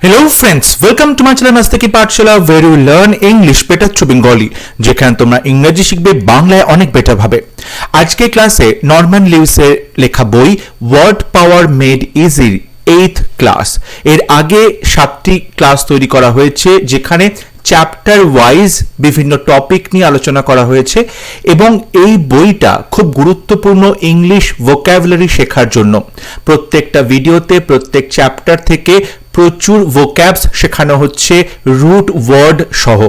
Hello friends, welcome to my channel Mastaki Pathshala where you learn English better through Bengali যেখানে তোমরা ইংরেজি শিখবে বাংলায় অনেক বেটার ভাবে। আজকে ক্লাসে নরম্যান লিউসের লেখা বই ওয়ার্ড পাওয়ার মেড ইজি 8th ক্লাস এর আগে 7টি ক্লাস তৈরি করা হয়েছে যেখানে চ্যাপ্টার ওয়াইজ বিভিন্ন টপিক নিয়ে আলোচনা করা হয়েছে এবং এই বইটা খুব গুরুত্বপূর্ণ ইংলিশ ভোকাবুলারি শেখার জন্য। প্রত্যেকটা ভিডিওতে প্রত্যেক চ্যাপ্টার থেকে প্রচুর ভোক্যাবস শেখানো হচ্ছে রুট ওয়ার্ড সহ।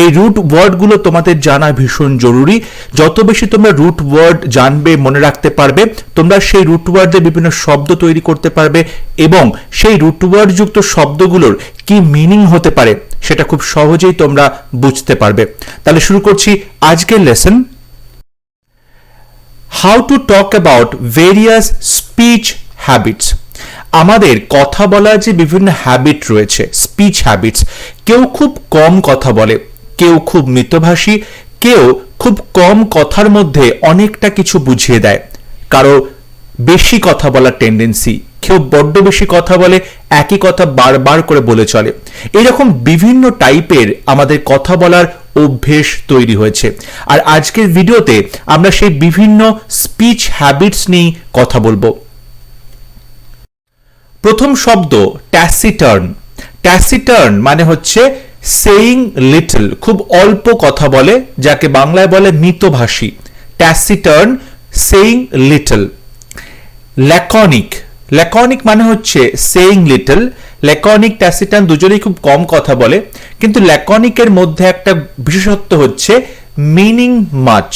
এই রুট ওয়ার্ডগুলো তোমাদের জানা ভীষণ জরুরি। যত বেশি তোমরা রুট ওয়ার্ড জানবে, মনে রাখতে পারবে, তোমরা সেই রুট ওয়ার্ডের বিভিন্ন শব্দ তৈরি করতে পারবে এবং সেই রুট ওয়ার্ড যুক্ত শব্দগুলোর কি মিনিং হতে পারে সেটা খুব সহজেই তোমরা বুঝতে পারবে। তাহলে শুরু করছি আজকের lesson. How to talk about various speech habits. আমাদের কথা বলার যে বিভিন্ন হ্যাবিট রয়েছে, স্পিচ হ্যাবিটস, কেউ খুব কম কথা বলে, কেউ খুব মিতভাষী, কেউ খুব কম কথার মধ্যে অনেকটা কিছু বুঝিয়ে দেয়, কারো বেশি কথা বলার টেন্ডেন্সি, কেউ বড্ড বেশি কথা বলে, একই কথা বারবার করে বলে চলে। এরকম বিভিন্ন টাইপের আমাদের কথা বলার অভ্যেস তৈরি হয়েছে। আর আজকের ভিডিওতে আমরা সেই বিভিন্ন স্পিচ হ্যাবিটস নিয়ে কথা বলবো। প্রথম শব্দ ট্যাসিটার্ন। ট্যাসিটার্ন মানে হচ্ছে সেইং লিটল, খুব অল্প কথা বলে, যাকে বাংলায় বলে মিতভাষী। ট্যাসিটার্ন, সেইং লিটল। ল্যাকনিক। ল্যাকনিক মানে হচ্ছে সেইং লিটল। ল্যাকনিক, ট্যাসিটার্ন দুজনেই খুব কম কথা বলে, কিন্তু ল্যাকনিকের মধ্যে একটা বিশেষত্ব হচ্ছে মিনিং মাচ।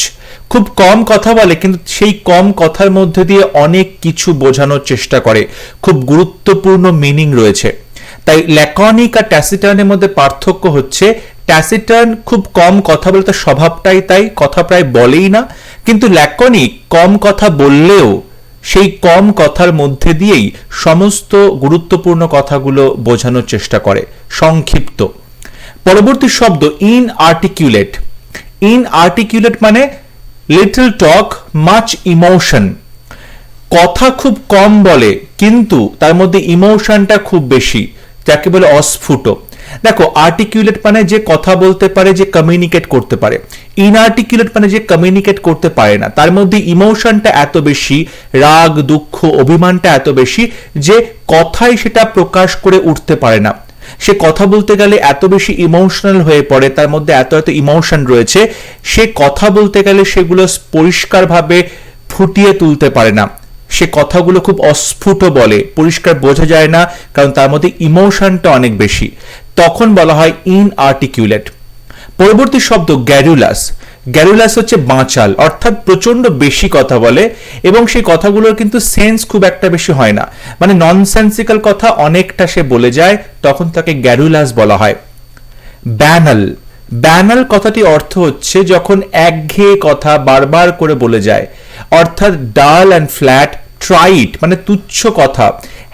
খুব কম কথা বলে কিন্তু সেই কম কথার মধ্যে দিয়ে অনেক কিছু বোঝানোর চেষ্টা করে, খুব গুরুত্বপূর্ণ মিনিং রয়েছে। তাই ল্যাকনিক আর ট্যাসিটার্নের মধ্যে পার্থক্য হচ্ছে ট্যাসিটার্ন খুব কম কথা বলে, তার স্বভাবটাই তাই, কথা প্রায় বলেই না। কিন্তু ল্যাকনিক কম কথা বললেও সেই কম কথার মধ্যে দিয়েই সমস্ত গুরুত্বপূর্ণ কথাগুলো বোঝানোর চেষ্টা করে, সংক্ষিপ্ত। পরবর্তী শব্দ ইনআর্টিকুলেট। ইনআর্টিকুলেট মানে লিটল টক মাচ ইমোশন। কথা খুব কম বলে কিন্তু তার মধ্যে ইমোশনটা খুব বেশি, যাকে বলে অস্ফুট। দেখো, আর্টিকুলেট মানে যে কথা বলতে পারে, যে কমিউনিকেট করতে পারে। ইনআর্টিকুলেট মানে যে কমিউনিকেট করতে পারে না, তার মধ্যে ইমোশনটা এত বেশি, রাগ, দুঃখ, অভিমানটা এত বেশি যে কথাই সেটা প্রকাশ করে উঠতে পারে না। সে কথা বলতে গেলে এত বেশি ইমোশনাল হয়ে পড়ে, তার মধ্যে এত এত ইমোশন রয়েছে, সে কথা বলতে গেলে সেগুলো পরিষ্কারভাবে ফুটিয়ে তুলতে পারে না। সে কথাগুলো খুব অস্ফুট বলে, পরিষ্কার বোঝা যায় না, কারণ তার মধ্যে ইমোশনটা অনেক বেশি। তখন বলা হয় ইনআর্টিকুলেট। পরবর্তী শব্দ গ্যারুলাস। গ্যারুলাস হচ্ছে বাঁচাল, অর্থাৎ প্রচন্ড বেশি কথা বলে এবং সেই কথাগুলোর কিন্তু সেন্স খুব একটা বেশি হয় না, মানে ননসেন্সিক্যাল কথা অনেকটা সে বলে যায়, তখন তাকে গ্যারুলাস বলা হয়। ব্যানাল। ব্যানাল কথাটি অর্থ হচ্ছে যখন একঘেয়ে কথা বারবার করে বলে যায়, অর্থাৎ ডাল অ্যান্ড ফ্ল্যাট। ট্রাইট মানে তুচ্ছ কথা।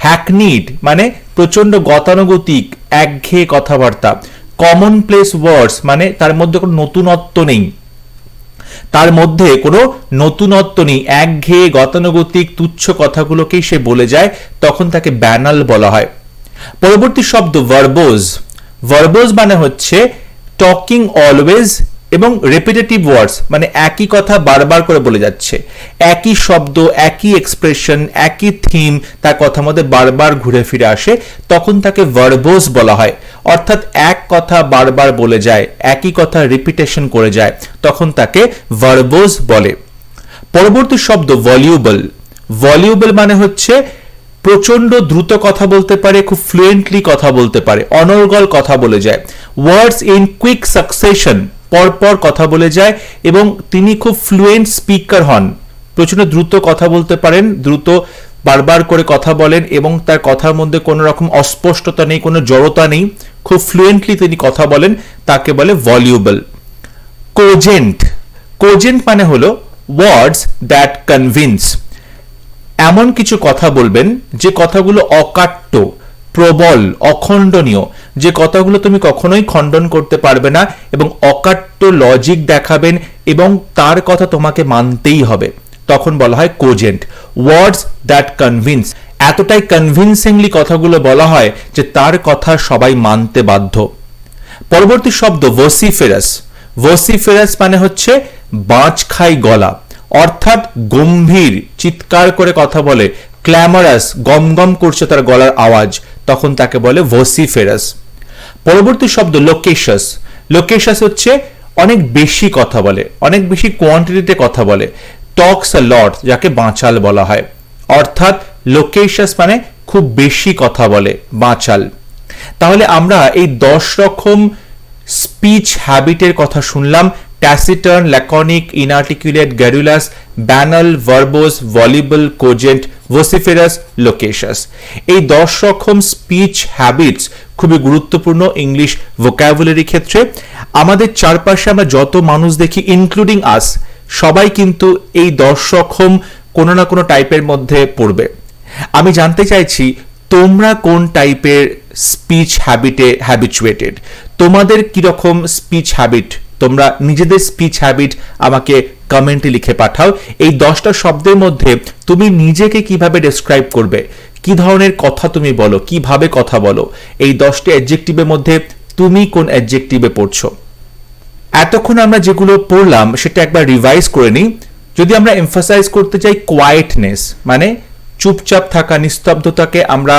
হ্যাকনিড মানে প্রচন্ড গতানুগতিক একঘেয়ে কথাবার্তা। কমন প্লেস ওয়ার্ডস মানে তার মধ্যে কোনো নতুনত্ব নেই, তার মধ্যে কোনো নতুনত্ব নেই, একঘেয়ে গতানুগতিক তুচ্ছ কথাগুলোকেই সে বলে যায়, তখন তাকে ব্যানাল বলা হয়। পরবর্তী শব্দ ভার্বোজ। ভার্বোজ মানে হচ্ছে টকিং অলওয়েজ এবং রেপিটেটিভ ওয়ার্ডস, মানে একই কথা বারবার করে বলে যাচ্ছে, একই শব্দ, একই এক্সপ্রেশন, একই থিম তার কথার মধ্যে বারবার ঘুরে ফিরে আসে, তখন তাকে ভার্বোজ বলা হয়। অর্থাৎ এক কথা বারবার বলে যায়, একই কথা রিপিটেশন করে যায়, তখন তাকে ভার্বোজ বলে। পরবর্তী শব্দ ভলিউবল। ভলিউবল মানে হচ্ছে প্রচন্ড দ্রুত কথা বলতে পারে, খুব ফ্লুয়েন্টলি কথা বলতে পারে, অনর্গল কথা বলে যায়। ওয়ার্ডস ইন কুইক সাকসেশন, পরপর কথা বলে যায় এবং তিনি খুব ফ্লুয়েন্ট স্পিকার হন, প্রচন্ড দ্রুত কথা বলতে পারেন, দ্রুত বারবার করে কথা বলেন এবং তার কথার মধ্যে কোনো রকম অস্পষ্টতা নেই, কোনো জড়তা নেই, খুব ফ্লুয়েন্টলি তিনি কথা বলেন, তাকে বলে ভলিউবল। কোজেন্ট। কোজেন্ট মানে হলো ওয়ার্ডস দ্যাট কনভিন্স। এমন কিছু কথা বলবেন যে কথাগুলো অকাট্য, প্রবল, অখণ্ডনীয়, যে কথাগুলো তুমি কখনোই খণ্ডন করতে পারবে না, এবং অকাট্য লজিক দেখাবেন এবং তার কথা তোমাকে মানতেই হবে, তখন বলা হয় কোজেন্ট। Words that convince. এতটাই কনভিনসিংলি কথাগুলো বলা হয় যে তার কথা সবাই মানতে বাধ্য। পরবর্তী শব্দ ভোসিফেরাস। ভোসিফেরাস মানে হচ্ছে বাঁচ খাই গলা, অর্থাৎ গম্ভীর, চিৎকার করে কথা বলে, ক্ল্যামারাস, গমগম করছে তার গলার আওয়াজ, তখন তাকে বলে ভোসিফেরাস। পরবর্তী শব্দ লোকেশাস। লোকেশাস হচ্ছে অনেক বেশি কথা বলে, অনেক বেশি কোয়ান্টিটিতে কথা বলে, টক্স আ লট, যাকে বাঁচাল বলা হয়। অর্থাৎ লোকেশাস মানে খুব বেশি কথা বলে, বাঁচাল। তাহলে আমরা এই 10 রকম স্পিচ হ্যাবিটের কথা শুনলাম: ট্যাসিটার্ন, ল্যাকনিক, ইনআর্টিকুলেট, গ্যারুলাস, ব্যানাল, ভার্বোস, ভলিবল, কোজেন্ট, ভোসিফেরাস, লোকেশাস। এই 10 রকম স্পিচ হ্যাবিটস খুবই গুরুত্বপূর্ণ ইংলিশ ভোকাবুলারি ক্ষেত্রে। আমাদের চারপাশে আমরা যত মানুষ দেখি, ইনক্লুডিং আস, সবাই কিন্তু এই 10 রকম কোনো না কোনো টাইপের মধ্যে পড়বে। আমি জানতে চাইছি তোমরা কোন টাইপের স্পিচ হ্যাবিটে হ্যাবিচুয়েটেড, তোমাদের কিরকম স্পিচ হ্যাবিট, তোমরা নিজেদের স্পিচ হ্যাবিট আমাকে কমেন্টে লিখে পাঠাও। এই 10টা শব্দের মধ্যে তুমি নিজেকে কিভাবে ডেসক্রাইব করবে, কি ধরনের কথা তুমি বলো, কিভাবে কথা বলো, এই 10টি অ্যাডজেক্টিভের মধ্যে তুমি কোন অ্যাডজেক্টিভে পড়ছো। এতক্ষণ আমরা যেগুলো পড়লাম সেটা একবার রিভাইজ করে নিই। যদি আমরা এমফাসাইজ করতে চাই কোয়াইটনেস, মানে চুপচাপ থাকা, নিস্তব্ধতাকে আমরা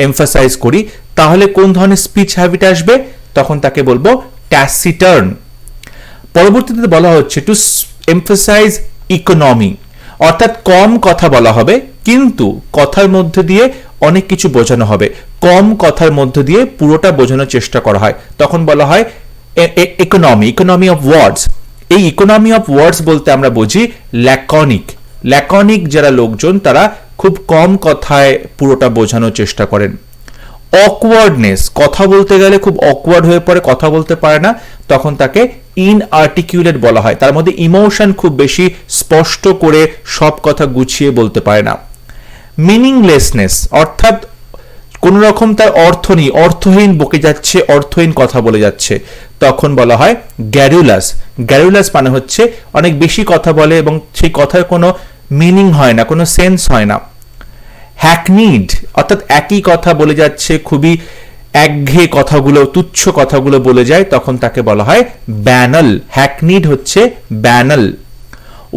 এমফাসাইজ করি, তাহলে কোন ধরনের স্পিচ হ্যাবিট আসবে? তখন তাকে বলবো ট্যাসিটার্ন। পরবর্তীতে বলা হচ্ছে টু এমফাসাইজ ইকোনমি, অর্থাৎ কম কথা বলা হবে কিন্তু কথার মধ্যে দিয়ে অনেক কিছু বোঝানো হবে, কম কথার মধ্যে দিয়ে পুরোটা বোঝানোর চেষ্টা করা হয়, তখন বলা হয় ইকোনমি, ইকোনমি অফ ওয়ার্ডস। এই ইকোনমি অফ ওয়ার্ডস বলতে আমরা বুঝি ল্যাকনিক। ল্যাকনিক যারা লোকজন তারা খুব কম কথায় পুরোটা বোঝানোর চেষ্টা করেন। অকওয়ার্ডনেস, কথা বলতে গেলে খুব অকওয়ার্ড হয়ে পড়ে, কথা বলতে পারে না, তখন তাকে ইনআর্টিকুলেট বলা হয়, তার মধ্যে ইমোশন খুব বেশি, স্পষ্ট করে সব কথা গুছিয়ে বলতে পারে না। মিনিংলেসনেস, অর্থাৎ কোন রকম তার অর্থ নেই, অর্থহীন বকে যাচ্ছে, অর্থহীন কথা বলে যাচ্ছে, তখন বলা হয় গ্যারুলাস। গ্যারুলাস মানে হচ্ছে অনেক বেশি কথা বলে এবং সেই কথার কোনো মিনিং হয় না, কোনো সেন্স হয় না। হ্যাকনিড, অর্থাৎ একই কথা বলে যাচ্ছে, খুবই একঘেয়ে কথাগুলো, তুচ্ছ কথাগুলো বলে যায়, তখন তাকে বলা হয় ব্যানাল। হ্যাকনিড হচ্ছে ব্যানাল।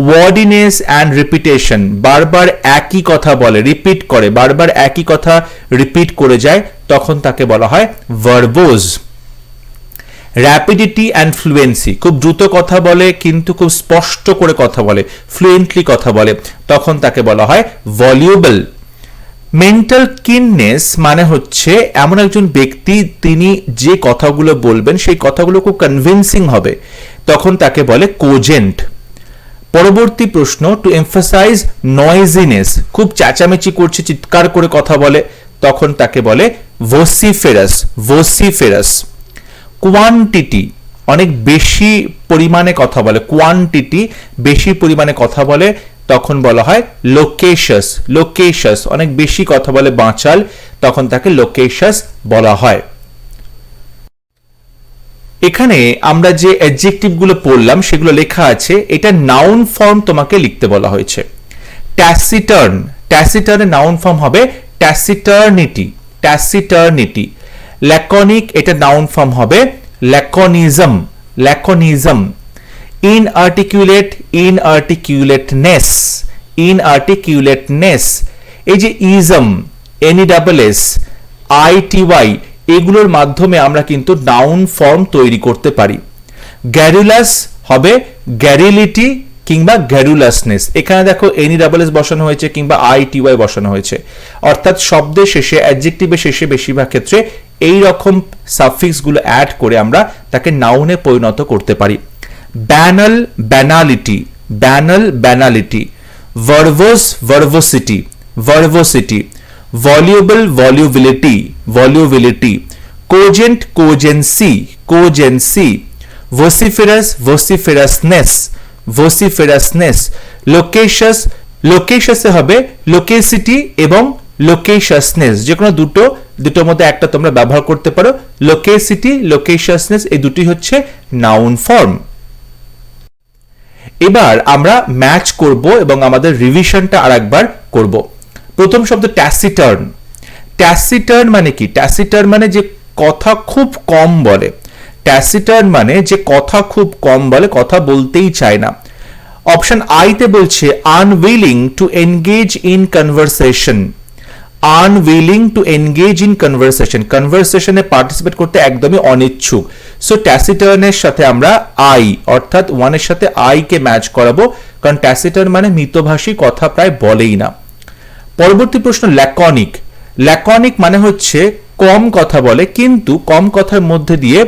ওয়ার্ডিনেস অ্যান্ড রিপিটেশন, বারবার একই কথা বলে, রিপিট করে, বারবার একই কথা রিপিট করে যায়, তখন তাকে বলা হয় ভার্বোজ। র্যাপিডিটি অ্যান্ড ফ্লুয়েন্সি, খুব দ্রুত কথা বলে কিন্তু খুব স্পষ্ট করে কথা বলে, ফ্লুয়েন্টলি কথা বলে, তখন তাকে বলা হয় ভলিউবল। মেন্টাল কিননেস মানে হচ্ছে এমন একজন ব্যক্তি, তিনি যে কথাগুলো বলবেন সেই কথাগুলো খুব কনভিন্সিং হবে, তখন তাকে বলে কোজেন্ট। পরবর্তী প্রশ্ন, টু এমফাসাইজ নয়েজিনেস, খুব চেঁচামেচি করছে, চিৎকার করে কথা বলে, তখন তাকে বলে ভোসিফেরাস। ভোসিফেরাস। কোয়ান্টিটি, অনেক বেশি পরিমাণে কথা বলে, কোয়ান্টিটি, বেশি পরিমাণে কথা বলে, তখন বলা হয় লোকেশাস। লোকেশাস, অনেক বেশি কথা বলে, বাঁচাল, তখন তাকে লোকেশাস বলা হয়। এখানে আমরা যে অ্যাডজেক্টিভ গুলো পড়লাম সেগুলো লেখা আছে, এটা নাউন ফর্ম তোমাকে লিখতে বলা হয়েছে। ট্যাসিটার্ন, ট্যাসিটার্নের নাউন ফর্ম হবে ট্যাসিটার্নিটি, ট্যাসিটার্নিটি। ল্যাকনিক, এটা নাউন ফর্ম হবে ল্যাকনিজম, ল্যাকনিজম। ইনআর্টিকুলেট, ইনআর্টিকুলেটনেস, ইনআর্টিকুলেটনেস। এই যে ইজম, এনইডবলএস, আইটিওয়াই, এগুলোর মাধ্যমে আমরা কিন্তু নাউন ফর্ম তৈরি করতে পারি। গ্যারুলাস হবে গ্যারিলিটি কিংবা গ্যারুলাসনেস। এখানে দেখো এনইডবলএস বসানো হয়েছে কিংবা আইটিওয়াই বসানো হয়েছে, অর্থাৎ শব্দের শেষে, অ্যাডজেক্টিভের শেষে বেশিরভাগ ক্ষেত্রে এই রকম সাফিক্স গুলো অ্যাড করে আমরা তাকে নাউনে পরিণত করতে পারি। ব্যানাল, ব্যানালিটি, ব্যানাল, ব্যানালিটি। ভার্বোস, ভার্বোসিটি, ভার্বোসিটি। ভলিউবল, ভলিউবিলিটি, ভলিউবিলিটি। কোজেন্ট, কোজেন্সি, কোজেন্সি। ভোসিফেরাস, ভোসিফেরাসনেস, ভোসিফেরাসনেস। লোকেশাস, লোকেশাসে হবে লোকেসিটি এবং লোকেশাসনেস, যে কোনো দুটোর মধ্যে একটা তোমরা ব্যবহার করতে পারো। লোকেসিটি, লোকেশাসনেস, এই দুটি হচ্ছে নাউন ফর্ম। এবার আমরা ম্যাচ করব এবং আমাদের রিভিশনটা আরেকবার করব। প্রথম শব্দ ট্যাসিটার্ন। ট্যাসিটার্ন মানে কি? ট্যাসিটার্ন মানে যে কথা খুব কম বলে। ট্যাসিটার্ন মানে যে কথা খুব কম বলে, কথা বলতেই চায় না। অপশন আইতে বলছে unwilling to engage in conversation. Unwilling to engage in conversation, কনভারসেশনে পার্টিসিপেট করতে একদমই অনিচ্ছুক। সো ট্যাসিটার্নের সাথে আমরা আই অর্থাৎ ওয়ানের সাথে আই কে ম্যাচ করাবো, কারণ ট্যাসিটার্ন মানে মিতভাষী, কথা প্রায় বলেই না। পরবর্তী প্রশ্ন ল্যাকনিক। ল্যাকনিক মানে হচ্ছে কম কথা বলে, কিন্তু কম কথার মধ্যে দিয়ে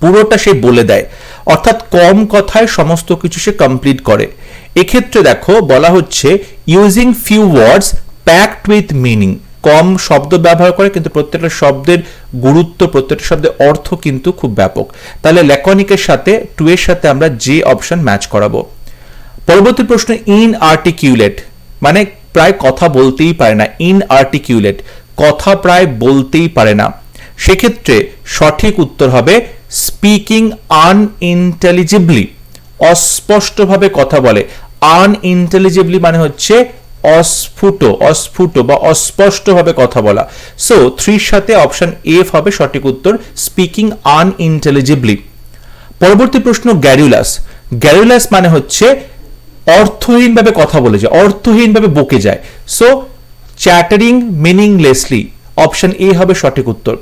পুরোটা সে বলে দেয়, অর্থাৎ কম কথায় সমস্ত কিছু সে কমপ্লিট করে। এক্ষেত্রে দেখো বলা হচ্ছে using few words packed with meaning. কম শব্দ ব্যবহার করে, কিন্তু প্রত্যেকটা শব্দের গুরুত্ব, প্রত্যেকটা শব্দের অর্থ কিন্তু খুব ব্যাপক। তাহলে ল্যাকনিকের সাথে টু এর সাথে আমরা যে অপশন ম্যাচ করাবো। পরবর্তী প্রশ্ন ইনআর্টিকুলেট মানে প্রায় কথা বলতেই পারে না। ইনআর্টিকুলেট কথা প্রায় বলতেই পারে না। সেক্ষেত্রে সঠিক উত্তর হবে স্পিকিং আনইন্টেলিজিবলি। অস্পষ্টভাবে কথা বলে। আনইন্টেলিজিবলি মানে হচ্ছে অস্ফুট বা অস্পষ্টভাবে কথা বলা। সো 3 সাথে অপশন এফ হবে সঠিক উত্তর, স্পিকিং আনইন্টেলিজিবলি। পরবর্তী প্রশ্ন গ্যারুলাস। গ্যারুলাস মানে হচ্ছে অর্থহীনভাবে কথা বলে যায়, অর্থহীনভাবে বকে যায়। সো চ্যাটারিং মিনিংলেসলি, অপশন এ হবে সঠিক উত্তর।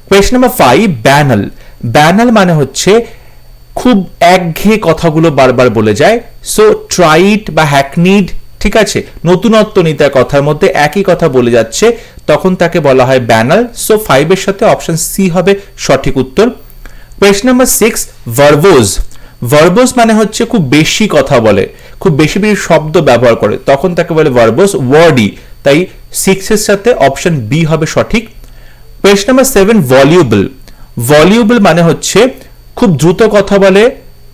Question number 5 ব্যানাল। ব্যানাল মানে হচ্ছে খুব একঘেয়ে কথাগুলো বারবার বলে যায়। সো ট্রাইট বা হ্যাকনিড, ঠিক আছে, নতুনত্ব নেই তার কথার মধ্যে, একই কথা বলে যাচ্ছে, তখন তাকে বলা হয় ব্যানাল। সো 5 এর সাথে অপশন সি হবে সঠিক উত্তর। Question number 6 ভার্বোজ। ভার্বোজ মানে হচ্ছে খুব বেশি কথা বলে, খুব বেশি বেশি শব্দ ব্যবহার করে, তখন তাকে বলে ভার্বোজ। ওয়ার্ডি, তাই 6 এর সাথে অপশন বি হবে সঠিক। Question number 7 ভলিউবল। ভলিউবল মানে হচ্ছে খুব দ্রুত কথা বলে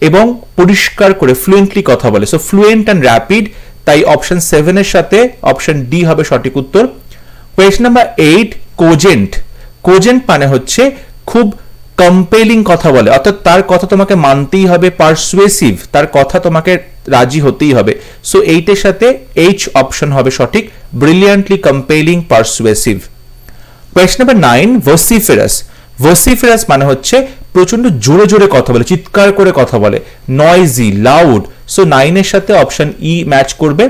এবং পরিষ্কার করে ফ্লুয়েন্টলি কথা বলে। সো ফ্লুয়েন্ট অ্যান্ড র্যাপিড, তাই অপশন 7 এর সাথে অপশন ডি হবে সঠিক উত্তর। Question number 8 কোজেন্ট। কোজেন্ট মানে হচ্ছে খুব কম্পেলিং কথা বলে, অর্থাৎ তার কথা তোমাকে মানতেই হবে। পারসুয়েসিভ, তার কথা তোমাকে রাজি হতেই হবে। সো 8 এর সাথে এইচ অপশন হবে সঠিক, brilliantly compelling persuasive. Question number 9 vociferous. Vociferous মানে হচ্ছে প্রচন্ড জোরে জোরে কথা বলে, চিৎকার করে কথা বলে, নয়েজি, লাউড। সো 9 এর সাথে অপশন ই ম্যাচ করবে।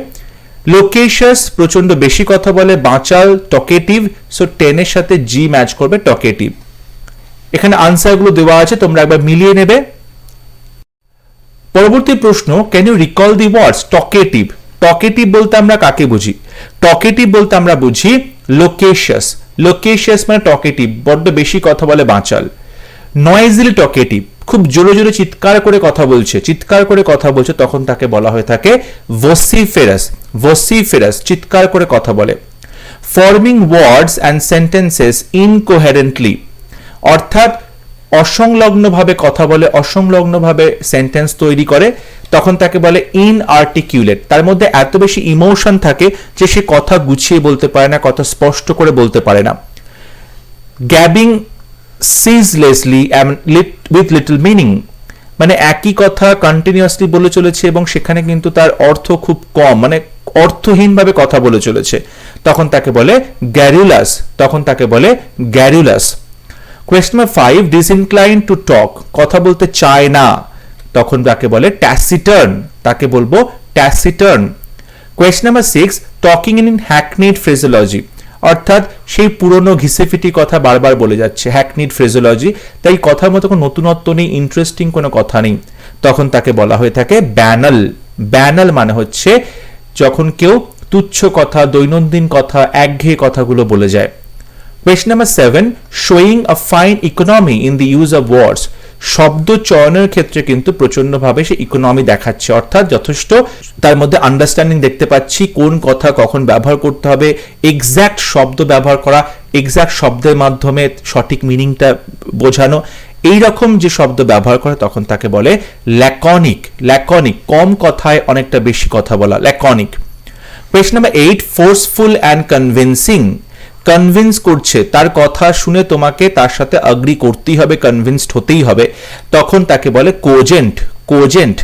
লোকেশাস প্রচন্ড বেশি কথা বলে, বাঁচাল, টকেটিভ। সো 10 এর সাথে জি ম্যাচ করবে, টকেটিভ। এখানে আনসারগুলো দেওয়া আছে, তোমরা একবার মিলিয়ে নেবে। পরবর্তী প্রশ্ন, can you recall the words talkative. Talkative বলতে আমরা কাকে বুঝি? টকেটিভ বলতে আমরা বুঝি লোকেশাস। লোকেশাস মানে টকেটিভ, বড্ড বেশি কথা বলে, বাঁচাল। নয়েজিলি টকেটিভ, খুব জোরে জোরে চিৎকার করে কথা বলছে, চিৎকার করে কথা বলছে, তখন তাকে বলা হয়ে থাকে ভসিফেরাস। ভসিফেরাস চিৎকার করে কথা বলে। ফর্মিং ওয়ার্ডস অ্যান্ড সেন্টেন্সেস ইনকোহেরেন্টলি, অর্থাৎ অসংলগ্নভাবে কথা বলে, অসংলগ্নভাবে সেন্টেন্স তৈরি করে, তখন তাকে বলে ইনআর্টিকুলেট। তার মধ্যে এত বেশি ইমোশন থাকে যে সে কথা গুছিয়ে বলতে পারে না, কথা স্পষ্ট করে বলতে পারে না। গ্যাবিং সিজলেসলি উইথ লিটল মিনিং, মানে একই কথা কন্টিনিউয়াসলি বলে চলেছে এবং সেখানে কিন্তু তার অর্থ খুব কম, মানে অর্থহীনভাবে কথা বলে চলেছে, তখন তাকে বলে গ্যারুলাস। তখন তাকে বলে garrulous. Question number 5 disincline to talk, কথা বলতে চায় না, তখন তাকে বলে ট্যাসিটার্ন। তাকে বলবো ট্যাসিটার্ন। Question number 6 talking in hackneyed ফ্রেজোলজি, অর্থাৎ সেই পুরনো ঘিসেফিটি কথা বারবার বলে যাচ্ছে, হ্যাকনিড ফ্রেজোলজি, তাই কথার মতো কোনো নতুনত্ব নেই, ইন্টারেস্টিং কোনো কথা নেই, তখন তাকে বলা হয়ে থাকে ব্যানাল। ব্যানাল মানে হচ্ছে যখন কেউ তুচ্ছ কথা, দৈনন্দিন কথা, একঘেয়ে কথাগুলো বলে যায়। Question number 7 showing a fine economy in the use of ওয়ার্ডস, শব্দ চয়নের ক্ষেত্রে কিন্তু প্রচন্ডভাবে সে ইকোনমি দেখাচ্ছে, অর্থাৎ যথেষ্ট তার মধ্যে আন্ডারস্ট্যান্ডিং দেখতে পাচ্ছি, কোন কথা কখন ব্যবহার করতে হবে, এক্স্যাক্ট শব্দ ব্যবহার করা, এক্স্যাক্ট শব্দের মাধ্যমে সঠিক মিনিংটা বোঝানো, এই রকম যে শব্দ ব্যবহার করে, তখন তাকে বলে ল্যাকনিক। ল্যাকনিক কম কথায় অনেকটা বেশি কথা বলা, laconic. Question number 8 forceful and convincing, convince করছে, তার কথা শুনে তোমাকে তার সাথে অ্যাগ্রি করতেই হবে, কনভিন্সড হতেই হবে, তখন তাকে বলে cogent. Cogent.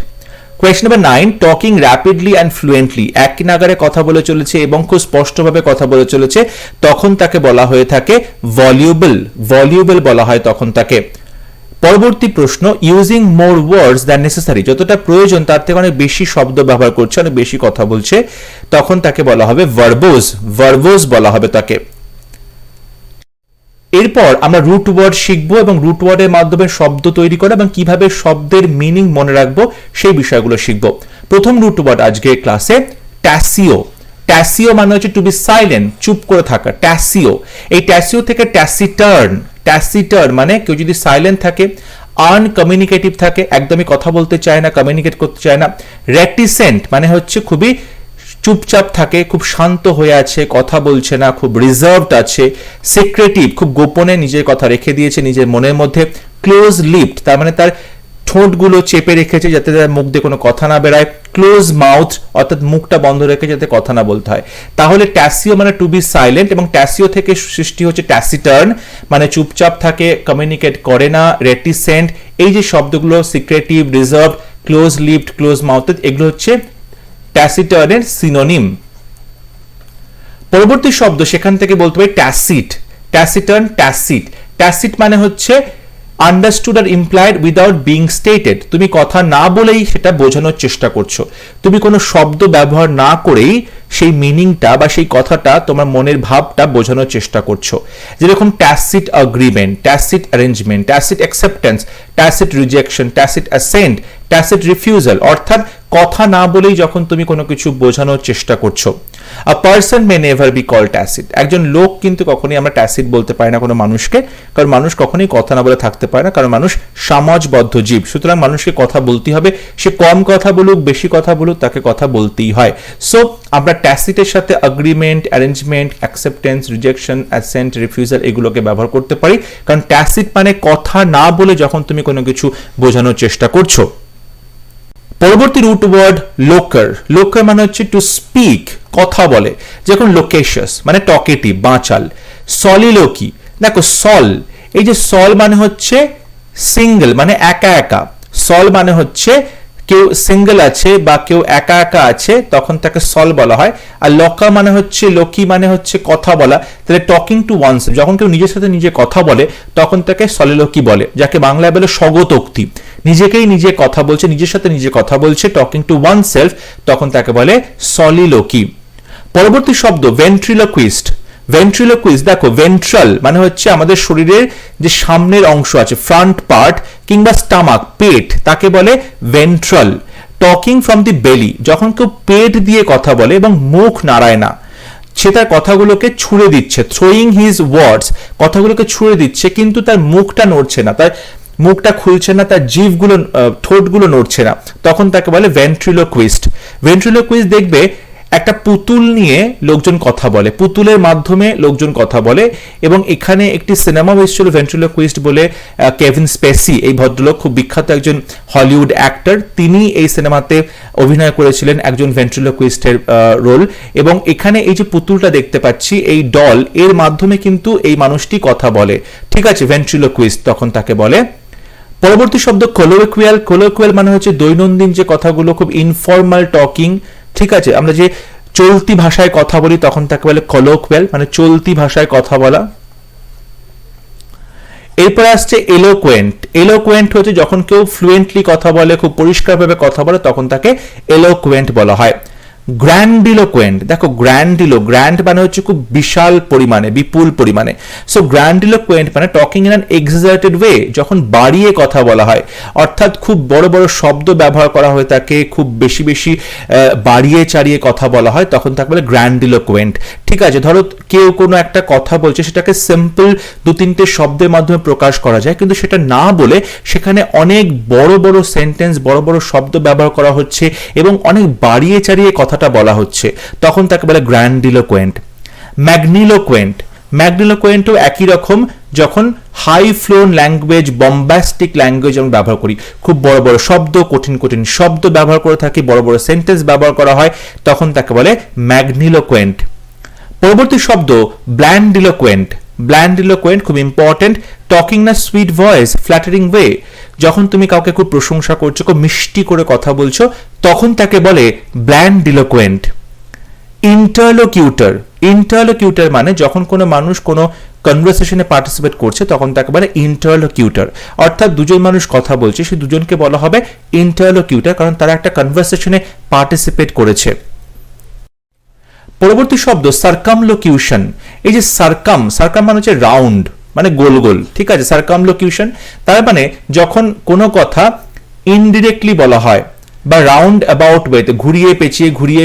Question number 9, talking rapidly and fluently, এক নাগারে কথা বলে চলেছে এবং খুব স্পষ্টভাবে কথা বলে চলেছে, তখন তাকে বলা হয়ে থাকে ভলিউবল, ভলিউবল বলা হয় তখন তাকে। পরবর্তী প্রশ্ন, ইউজিং মোর ওয়ার্ডস দ্যান নেসেসারি, যতটা প্রয়োজন তার থেকে অনেক বেশি শব্দ ব্যবহার করছে, অনেক বেশি কথা বলছে, তখন তাকে বলা হবে ভার্বোজ, ভার্বোজ বলা হবে তাকে। এরপর আমরা রুট ওয়ার্ড শিখবো এবং রুট ওয়ার্ডের মাধ্যমে শব্দ তৈরি করা এবং কিভাবে শব্দের মিনিং মনে রাখবো সেই বিষয়গুলো শিখবো। প্রথম রুট ওয়ার্ড আজকে ক্লাসে ট্যাসিও। ট্যাসিও মানে হচ্ছে টু বি সাইলেন্ট, চুপ করে থাকা, ট্যাসিও। এই ট্যাসিও থেকে ট্যাসিটার্ন, ট্যাসিটার্ন মানে কেউ যদি সাইলেন্ট থাকে, আনকমিউনিকেটিভ থাকে, একদমই কথা বলতে চায় না, কমিউনিকেট করতে চায় না। রেটিসেন্ট মানে হচ্ছে খুবই চুপচাপ থাকে, খুব শান্ত হয়ে আছে, কথা বলছে না, খুব রিজার্ভড আছে। সিক্রেটিভ, খুব গোপনে নিজের কথা রেখে দিয়েছে নিজের মনের মধ্যে। ক্লোজ লিপড তার মানে তার ঠোঁটগুলো চেপে রেখেছে যাতে তার মুখ দিয়ে কোনো কথা না বেরায়। ক্লোজ মাউথ অর্থাৎ মুখটা বন্ধ রেখে যাতে কথা না বলতে হয়। তাহলে ট্যাসিও মানে টু বি সাইলেন্ট, এবং ট্যাসিও থেকে সৃষ্টি হচ্ছে ট্যাসিটার্ন মানে চুপচাপ থাকে, কমিউনিকেট করে না। রেটিসেন্ট, এই যে শব্দগুলো secretive, reserved, close lipped, close mouth, এগুলো হচ্ছে ট্যাসিটার্নের সিনোনিম। পরবর্তী শব্দ সেখান থেকে বলতে পারি ট্যাসিট। ট্যাসিটার্ন, ট্যাসিট। ট্যাসিট মানে হচ্ছে আন্ডারস্টুড আর ইমপ্লাইড উইদাউট বিং স্টেটেড, তুমি কথা না বলেই সেটা বোঝানোর চেষ্টা করছো, তুমি কোনো শব্দ ব্যবহার না করেই সেই মিনিংটা বা সেই কথাটা তোমার মনের ভাবটা বোঝানোর চেষ্টা করছো। যেরকম tacit agreement, tacit arrangement, tacit acceptance, tacit rejection, tacit accent, tacit refusal, অর্থাৎ কথা না বলেই যখন তুমি কোনো কিছু বোঝানোর চেষ্টা করছো। A person may never be called tacit, একজন লোক কিন্তু কখনোই আমরা ট্যাসিট বলতে পারি না কোনো মানুষকে, কারণ মানুষ কখনোই কথা না বলে থাকতে পারে না, কারণ মানুষ সমাজবদ্ধ জীব। সুতরাং মানুষকে কথা বলতেই হবে, সে কম কথা বলুক বেশি কথা বলুক, তাকে কথা বলতেই হয়। সো আমরা ট্যাসিটের সাথে agreement, arrangement, acceptance, rejection, accent, refusal এগুলোকে ব্যবহার করতে পারি, কারণ ট্যাসিট মানে কথা না বলে যখন তুমি কোনো কিছু বোঝানোর চেষ্টা করছো। পরবর্তী রুট ওয়ার্ড লোকার। লোকার মানে হচ্ছে টু স্পিক, কথা বলে, যখন লোকেশাস মানে টকেটিভ, বাঁচাল। সলিলোকি, দেখো সল, এই যে সল মানে হচ্ছে সিঙ্গেল মানে একা একা, সল মানে হচ্ছে কেউ সিঙ্গেল আছে বা কেউ একা একা আছে তখন তাকে সল বলা হয়। আর লকা মানে হচ্ছে, লোকি মানে হচ্ছে কথা বলা, তাহলে টকিং টু ওয়ানস, যখন কেউ নিজের সাথে নিজে কথা বলে তখন তাকে সলিলোকি বলে, যাকে বাংলায় বলে স্বগতোক্তি, নিজেকেই নিজে কথা বলছে, নিজের সাথে নিজে কথা বলছে, টকিং টু ওয়ান সেলফ, তখন তাকে বলে সলিলোকি। পরবর্তী শব্দ ভেন্ট্রিলোকুইস্ট। ভেন্ট্রিলোকুইস্ট, দেখো ভেন্ট্রাল মানে হচ্ছে আমাদের শরীরের যে সামনের অংশ আছে, ফ্রন্ট পার্ট কিংবা স্টামাক, পেট, তাকে বলে ভেন্ট্রাল। টকিং ফ্রম দি বেলি, যখন কেউ পেট দিয়ে কথা বলে এবং মুখ নাড়ায় না, সে তার কথাগুলোকে ছুঁড়ে দিচ্ছে, থ্রোয়িং হিজ ওয়ার্ডস, কথাগুলোকে ছুঁড়ে দিচ্ছে কিন্তু তার মুখটা নড়ছে না, তার মুখটা খুলছে না, তার জিভগুলো, ঠোঁটগুলো নড়ছে না, তখন তাকে বলে ভেন্ট্রিলোকুইস্ট। ভেন্ট্রিলোকুইস্ট দেখবে একটা পুতুল নিয়ে লোকজন কথা বলে, পুতুলের মাধ্যমে লোকজন কথা বলে, এবং এখানে একটি সিনেমা এসেছিল ভেন্ট্রিলোকুইস্ট বলে, কেভিন স্পেসি, এই ভদ্রলোক খুব বিখ্যাত একজন হলিউড অ্যাক্টর, তিনি এই সিনেমাতে অভিনয় করেছিলেন একজন ভেন্ট্রিলোকুইস্টের রোল, এবং এখানে এই যে পুতুলটা দেখতে পাচ্ছি, এই ডল, এর মাধ্যমে কিন্তু এই মানুষটি কথা বলে, ঠিক আছে, ভেন্ট্রিলোকুইস্ট তখন তাকে বলে। পরবর্তী শব্দ কোলোকুয়াল। কোলোকুয়াল মানে হচ্ছে দৈনন্দিন যে কথাগুলো, খুব ইনফর্মাল টকিং, ঠিক আছে, আমরা যে চলতি ভাষায় কথা বলি তখন তাকে বলে কোলোকুয়াল, মানে চলতি ভাষায় কথা বলা। এরপর আসছে এলোকুয়েন্ট। এলোকুয়েন্ট হচ্ছে যখন কেউ ফ্লুয়েন্টলি কথা বলে, খুব পরিষ্কারভাবে কথা বলে, তখন তাকে এলোকুয়েন্ট বলা হয়। গ্র্যান্ডিলোকুয়েন্ট, দেখো গ্র্যান্ডিলো, গ্র্যান্ড মানে হচ্ছে খুব বিশাল পরিমাণে, বিপুল পরিমাণে, সো গ্র্যান্ডিলোকুয়েন্ট মানে টকিং ইন অ্যান এক্সাজার্টেড ওয়ে, যখন বাড়িয়ে কথা বলা হয়, অর্থাৎ খুব বড় বড় শব্দ ব্যবহার করা হয়ে থাকে, খুব বেশি বেশি বাড়িয়ে চাড়িয়ে কথা বলা হয়, তখন তাকে বলে গ্র্যান্ডিলোকুয়েন্ট। ঠিক আছে, ধরো কেউ কোনো একটা কথা বলছে, সেটাকে সিম্পল দু তিনটে শব্দের মাধ্যমে প্রকাশ করা যায়, কিন্তু সেটা না বলে সেখানে অনেক বড় বড় সেন্টেন্স, বড় বড় শব্দ ব্যবহার করা হচ্ছে এবং অনেক বাড়িয়ে চাড়িয়ে কথাটা বলা হচ্ছে, তখন তাকে বলে গ্র্যান্ডিলোকুয়েন্ট। ম্যাগনিলোকুয়েন্ট। ম্যাগনিলোকুয়েন্টও একই রকম, যখন high flown language, bombastic language আমরা ব্যবহার করি, খুব বড় বড় শব্দ, কঠিন কঠিন শব্দ ব্যবহার করে থাকি, বড় বড় সেন্টেন্স ব্যবহার করা হয়, তখন তাকে বলে ম্যাগনিলোকুয়েন্ট। পরবর্তী শব্দ ব্ল্যান্ডিলোকুয়েন্ট। ব্ল্যান্ডিলোকোয়েন্ট খুব ইম্পর্টেন্ট। টকিং না সুইট ভয়েস ফ্ল্যাটারিং ওয়ে, যখন তুমি কাউকে খুব প্রশংসা করছো, খুব মিষ্টি করে কথা বলছো, তখন তাকে বলে ব্ল্যান্ডিলোকোয়েন্ট। ইন্টারলোকিউটর, ইন্টারলোকিউটর মানে যখন কোনো মানুষ কোনো কনভারসেশনে পার্টিসিপেট করছে তখন তাকে বলে ইন্টারলোকিউটর, অর্থাৎ দুজন মানুষ কথা বলছে, সেই দুজনকে বলা হবে ইন্টারলোকিউটর, কারণ তারা একটা কনভারসেশনে পার্টিসিপেট করেছে। পরবর্তী শব্দ সার্কামলোকিউশন। এই যে সার্কাম, সার্কাম মানে হচ্ছে রাউন্ড, মানে গোল গোল, ঠিক আছে। সার্কামলোকিউশন তার মানে যখন কোনো কথা ইনডিরেক্টলি বলা হয় বা রাউন্ড অ্যাবাউট ওয়েতে ঘুরিয়ে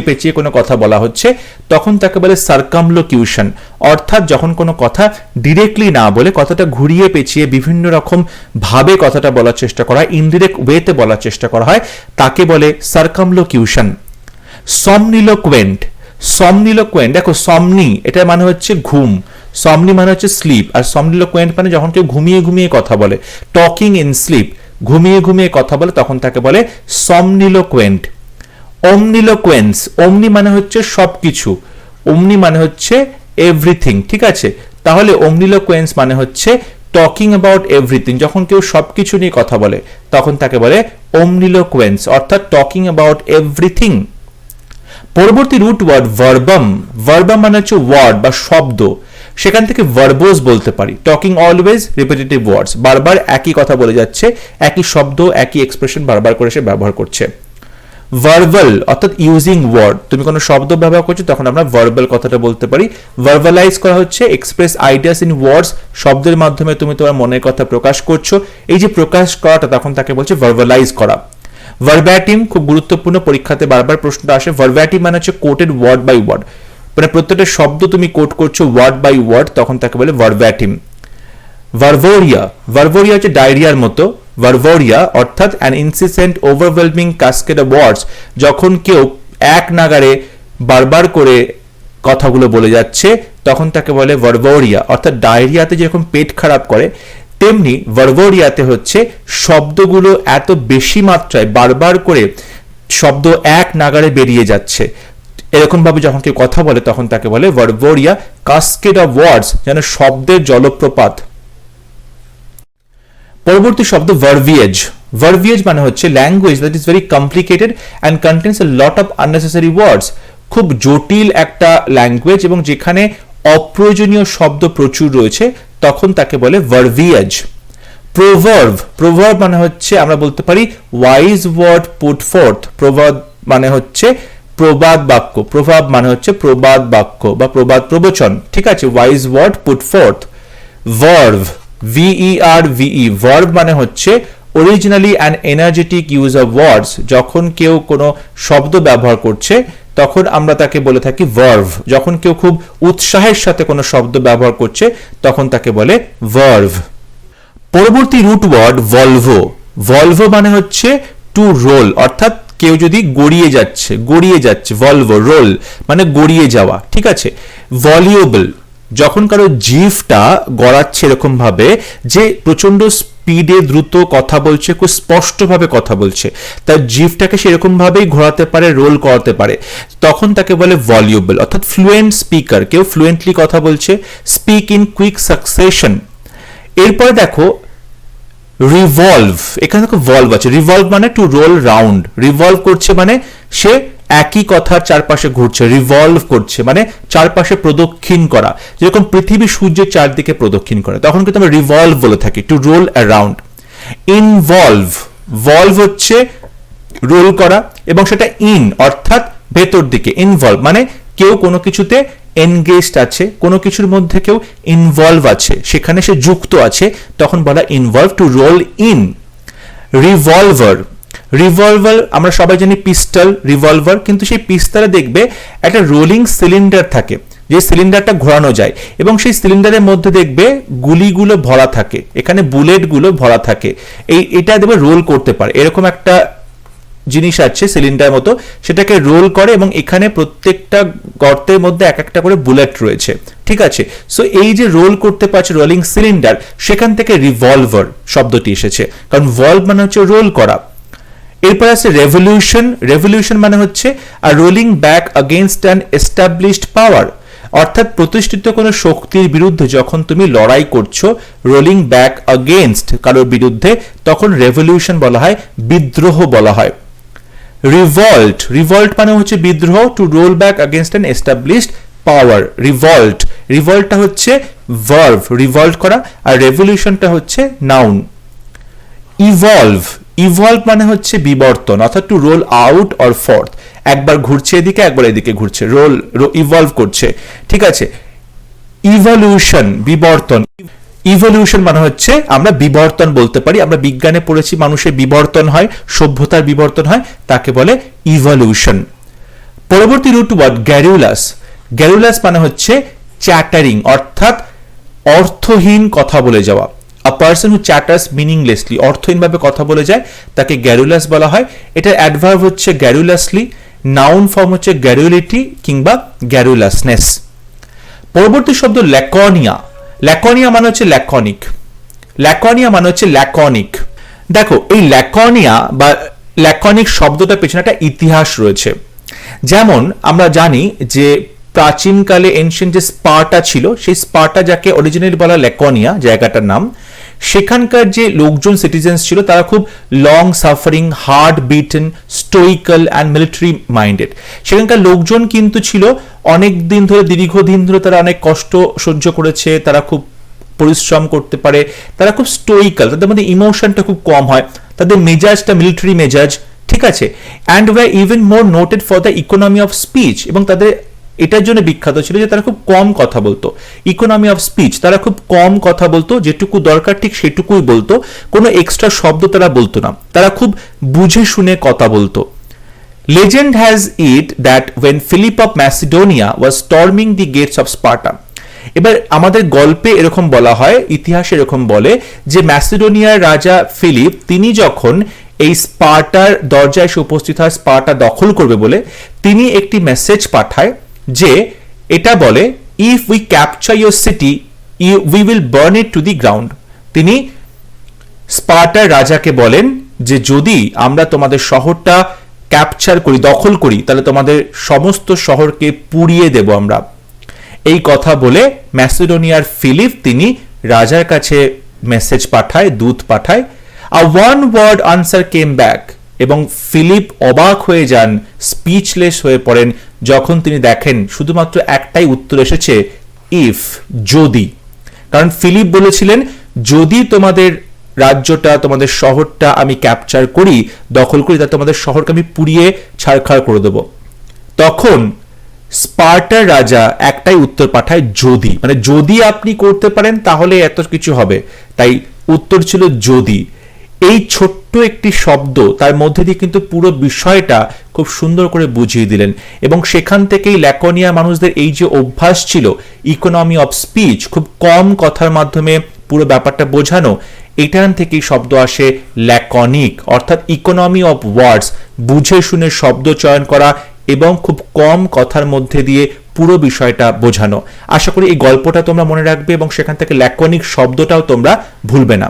পেঁচিয়ে কোনো কথা বলা হচ্ছে, তখন তাকে বলে সার্কামলোকিউশন। অর্থাৎ যখন কোনো কথা ডিরেক্টলি না বলে কথাটা ঘুরিয়ে পেঁচিয়ে বিভিন্ন রকম ভাবে কথাটা বলার চেষ্টা করা হয়, ইনডিরেক্ট ওয়েতে বলার চেষ্টা করা হয়, তাকে বলে সার্কামলোকিউশন। সমনিলোকুয়েন্ট, সমনিলোকুয়েন্ট দেখো, সমনি এটা মানে হচ্ছে ঘুম, সমনি মানে হচ্ছে স্লিপ, আর সমনিলোকুয়েন্ট মানে যখন কেউ ঘুমিয়ে ঘুমিয়ে কথা বলে, টকিং ইন স্লিপ, ঘুমিয়ে ঘুমিয়ে কথা বলে, তখন তাকে বলে সমনিলোকুয়েন্ট। ওমনিলোকুয়েন্স, ওমনি মানে হচ্ছে সবকিছু, ওমনি মানে হচ্ছে এভরিথিং, ঠিক আছে। তাহলে ওমনিলোকুয়েন্স মানে হচ্ছে টকিং অ্যাবাউট এভরিথিং, যখন কেউ সবকিছু নিয়ে কথা বলে তখন তাকে বলে ওমনিলোকুয়েন্স, অর্থাৎ টকিং অ্যাবাউট এভরিথিং। পরবর্তী রুট ওয়ার্ড ভার্বাম, ভার্বাম মানে হচ্ছে ওয়ার্ড বা শব্দ, সেখান থেকে ভার্বোস বলতে পারি। টকিং অলওয়েজ রিপিটেটিভ ওয়ার্ডস, বারবার একই কথা বলে যাচ্ছে, একই শব্দ একই এক্সপ্রেশন বারবার করে সে ব্যবহার করছে। ভার্বাল অর্থাৎ ইউজিং ওয়ার্ড, তুমি কোনো শব্দ ব্যবহার করছো তখন আমরা ভার্বাল কথাটা বলতে পারি। ভার্বালাইজ করা হচ্ছে এক্সপ্রেস আইডিয়াস ইন ওয়ার্ডস, শব্দের মাধ্যমে তুমি তোমার মনের কথা প্রকাশ করছো, এই যে প্রকাশ করাটা তখন তাকে বলছে ভার্বালাইজ করা। ভার্ব্যাটিম খুব গুরুত্বপূর্ণ, পরীক্ষাতে বারবার প্রশ্নটা আসে। ভার্ব্যাটিম মানে হচ্ছে কোটেড ওয়ার্ড বাই ওয়ার্ড, মানে প্রত্যেকটা শব্দ তুমি কোট করছো ওয়ার্ড বাই ওয়ার্ড, তখন তাকে বলে ভার্ব্যাটিম। ভার্বোরিয়া, ভার্বোরিয়া হচ্ছে ডায়রিয়ার মতো, ভার্বোরিয়া অর্থাৎ an insistent overwhelming cascade of words, যখন কেউ এক নাগাড়ে বারবার করে কথাগুলো বলে যাচ্ছে তখন তাকে বলে ভার্বোরিয়া। অর্থাৎ ডায়রিয়াতে যেরকম পেট খারাপ করে, তেমনি ভার্বোরিয়াতে হচ্ছে শব্দগুলো এত বেশি মাত্রায় বারবার করে শব্দ এক নাগাড়ে বেরিয়ে যাচ্ছে, এরকম ভাবে যখন কেউ কথা বলে তখন তাকে বলে ভার্বোরিয়া, কাসকেড অফ ওয়ার্ডস, যেন শব্দের জলপ্রপাত। পরবর্তী শব্দ ভার্ভিয়েজ। ভার্ভিয়েজ মানে হচ্ছে language that is very complicated and contains a lot of unnecessary words, খুব জটিল একটা ল্যাঙ্গুয়েজ এবং যেখানে অপ্রয়োজনীয় শব্দ প্রচুর রয়েছে, তখন তাকে বলে ভার্ভিয়েজ। প্রোভার্ব, প্রোভার্ব মানে হচ্ছে আমরা বলতে পারি wise word put forth, proverb মানে হচ্ছে প্রবাদ বাক্য, প্রভাব মানে হচ্ছে প্রবাদ বাক্য বা প্রবাদ প্রবচন, ঠিক আছে। Wise word put forth. Verve, VERVE, verve মানে হচ্ছে originally an energetic use of words, যখন কেউ কোনো শব্দ ব্যবহার করছে তখন আমরা তাকে বলে থাকি ভার্ভ, যখন কেউ খুব উৎসাহের সাথে কোনো শব্দ ব্যবহার করছে তখন তাকে বলে ভার্ভ। পরবর্তী রুট ওয়ার্ড ভলভো। ভলভো মানে হচ্ছে টু রোল, অর্থাৎ কেউ যদি গড়িয়ে যাচ্ছে, ভলভো, রোল মানে গড়িয়ে যাওয়া, ঠিক আছে। ভলিউবল, যখন কারো জিভটা গড়াচ্ছে এরকম ভাবে যে প্রচন্ড স্পিডে দ্রুত কথা বলছে, খুব স্পষ্টভাবে কথা বলছে, তার জিভটাকে সেরকম ভাবেই ঘোরাতে পারে, রোল করাতে পারে, তখন তাকে বলে ভলিউবল। অর্থাৎ ফ্লুয়েন্ট স্পিকার, কেউ ফ্লুয়েন্টলি কথা বলছে, স্পিক ইন কুইক সাকসেশন। এরপরে দেখো রিভলভ, এখানে দেখো ভলভ আছে, রিভলভ মানে টু রোল রাউন্ড, রিভলভ করছে মানে সে একই কথার চারপাশে ঘুরছে, রিভলভ করছে মানে চারপাশে প্রদক্ষিণ করা, যেরকম পৃথিবী সূর্যের চারদিকে প্রদক্ষিণ করে, তখন কিন্তু আমরা রিভলভ বলে থাকি, to roll around. Involve, volve হচ্ছে রোল করা এবং সেটা ইন অর্থাৎ ভেতর দিকে, ইনভলভ মানে কেউ কোনো কিছুতে এনগেজড আছে, কোনো কিছুর মধ্যে কেউ ইনভলভ আছে, সেখানে সে যুক্ত আছে, তখন বলা involve, to roll in. Revolver, revolver আমরা সবাই জানি পিস্টল, রিভলভার, কিন্তু সেই পিস্তলে দেখবে একটা রোলিং সিলিন্ডার থাকে, যে সিলিন্ডারটা ঘোরানো যায় এবং সেই সিলিন্ডারের মধ্যে দেখবে গুলিগুলো ভরা থাকে, এখানে বুলেটগুলো ভরা থাকে, এটা দেখবে রোল করতে পারে, এরকম একটা জিনিস আছে সিলিন্ডার মতো, সেটাকে রোল করে এবং এখানে প্রত্যেকটা গর্তের মধ্যে এক একটা করে বুলেট রয়েছে, ঠিক আছে। সো এই যে রোল করতে পারছে রোলিং সিলিন্ডার, সেখান থেকে রিভলভার শব্দটি এসেছে, কারণ ভলভ মানে হচ্ছে রোল করা। এরপর আছে রেভলিউশন। রেভলিউশন মানে হচ্ছে a rolling back against an established power, অর্থাৎ প্রতিষ্ঠিত কোনো শক্তির বিরুদ্ধে যখন তুমি লড়াই করছো, রোলিং ব্যাক अगेंस्ट কারোর বিরুদ্ধে, তখন রেভলিউশন বলা হয়, বিদ্রোহ বলা হয়। রিভল্ট, রিভল্ট মানে হচ্ছে বিদ্রোহ, to roll back against an established power. Revolt, রিভল্টটা হচ্ছে ভার্ব, রিভল্ট করা, আর রেভলিউশনটা হচ্ছে নাউন। ইভলভ, ইভলভ মানে হচ্ছে বিবর্তন, অর্থাৎ to roll out or forth, একবার ঘুরছে এদিকে একবার এদিকে ঘুরছে, রোল ইভলভ করছে, ঠিক আছে। ইভলিউশন, বিবর্তন, ইভলিউশন মানে হচ্ছে আমরা বিবর্তন বলতে পারি, আমরা বিজ্ঞানে পড়েছি মানুষের বিবর্তন হয়, সভ্যতার বিবর্তন হয়, তাকে বলে ইভলিউশন। পরবর্তী রুট ওয়ার্ড গ্যারুলাস, গ্যারুলাস মানে হচ্ছে চ্যাটারিং, অর্থাৎ অর্থহীন কথা বলে যাওয়া। A person who chatters meaninglessly, অর্থহীনভাবে কথা বলে যায়, তাকে গ্যারুলাস বলা হয়। এটার অ্যাডভার্ব হচ্ছে গ্যারুলাসলি, নাউন ফর্ম হচ্ছে গ্যারুলিটি কিংবা গ্যারুলাসনেস। পরবর্তী শব্দ ল্যাকনিয়া, ল্যাকনিয়া মানে হচ্ছে ল্যাকনিক, ল্যাকনিয়া মানে হচ্ছে ল্যাকনিক। দেখো এই ল্যাকনিয়া বা ল্যাকনিক শব্দটা পেছনে একটা ইতিহাস রয়েছে। যেমন আমরা জানি যে প্রাচীনকালে এনশিয়েন্ট যে স্পার্টা ছিল, সেই স্পার্টা যাকে অরিজিনালি বলা ল্যাকনিয়া জায়গাটার নাম, সেখানকার যে লোকজন সিটিজেন্স ছিল তারা খুব long suffering, hard bitten, stoical and military minded. সেখানকার লোকজন কিন্তু ছিল অনেক দিন ধরে, দীর্ঘদিন ধরে তারা অনেক কষ্ট সহ্য করেছে, তারা খুব পরিশ্রম করতে পারে, তারা খুব স্টোইক্যাল, তাদের মধ্যে ইমোশনটা খুব কম হয়, তাদের মেজাজটা মিলিটারি মেজাজ, ঠিক আছে। And were even more noted for the economy of speech, এবং তাদের এটার জন্য বিখ্যাত ছিল যে তারা খুব কম কথা বলতো। ইকোনমি অফ স্পিচ, তারা খুব কম কথা বলতো, যেটুকু দরকার ঠিক সেটুকুই বলতো, কোনো এক্সট্রা শব্দ তারা বলতো না, তারা খুব বুঝে শুনে কথা বলতো। Legend has it that when Philip of Macedonia was storming the gates of Sparta, এবার আমাদের গল্পে এরকম বলা হয়, ইতিহাসে এরকম বলে যে ম্যাসিডোনিয়ার রাজা ফিলিপ তিনি যখন এই স্পার্টার দরজায় এসে উপস্থিত হয় স্পার্টা দখল করবে বলে, তিনি একটি মেসেজ পাঠায় যে এটা বলে, if we capture your city we will burn it to the ground. তিনি স্পার্টার রাজাকে বলেন যে যদি আমরা তোমাদের শহরটা ক্যাপচার করি, দখল করি, তাহলে তোমাদের সমস্ত শহরকে পুড়িয়ে দেব আমরা। এই কথা বলে ম্যাসিডোনিয়ার ফিলিপ তিনি রাজার কাছে মেসেজ পাঠায়, দূত পাঠায়। A one word answer came back, এবং ফিলিপ অবাক হয়ে যান, স্পিচলেস হয়ে পড়েন যখন তিনি দেখেন শুধুমাত্র একটাই উত্তর এসেছে, ইফ, যদি। কারণ ফিলিপ বলেছিলেন যদি তোমাদের রাজ্যটা, তোমাদের শহরটা আমি ক্যাপচার করি, দখল করি, তাহলে তোমাদের শহরকে আমি পুড়িয়ে ছারখার করে দেব। তখন স্পার্টার রাজা একটাই উত্তর পাঠায়, যদি, মানে যদি আপনি করতে পারেন তাহলে এত কিছু হবে, তাই উত্তর ছিল যদি। এই ছোট্ট একটি শব্দ তার মধ্যে দিয়ে কিন্তু পুরো বিষয়টা খুব সুন্দর করে বুঝিয়ে দিলেন, এবং সেখান থেকেই ল্যাকনিয়া মানুষদের এই যে অভ্যাস ছিল ইকোনমি অফ স্পিচ, খুব কম কথার মাধ্যমে পুরো ব্যাপারটা বোঝানো, এখান থেকেই শব্দ আসে ল্যাকনিক, অর্থাৎ ইকোনমি অফ ওয়ার্ডস, বুঝে শুনে শব্দ চয়ন করা এবং খুব কম কথার মধ্যে দিয়ে পুরো বিষয়টা বোঝানো। আশা করি এই গল্পটা তোমরা মনে রাখবে এবং সেখান থেকে ল্যাকনিক শব্দটাও তোমরা ভুলবে না।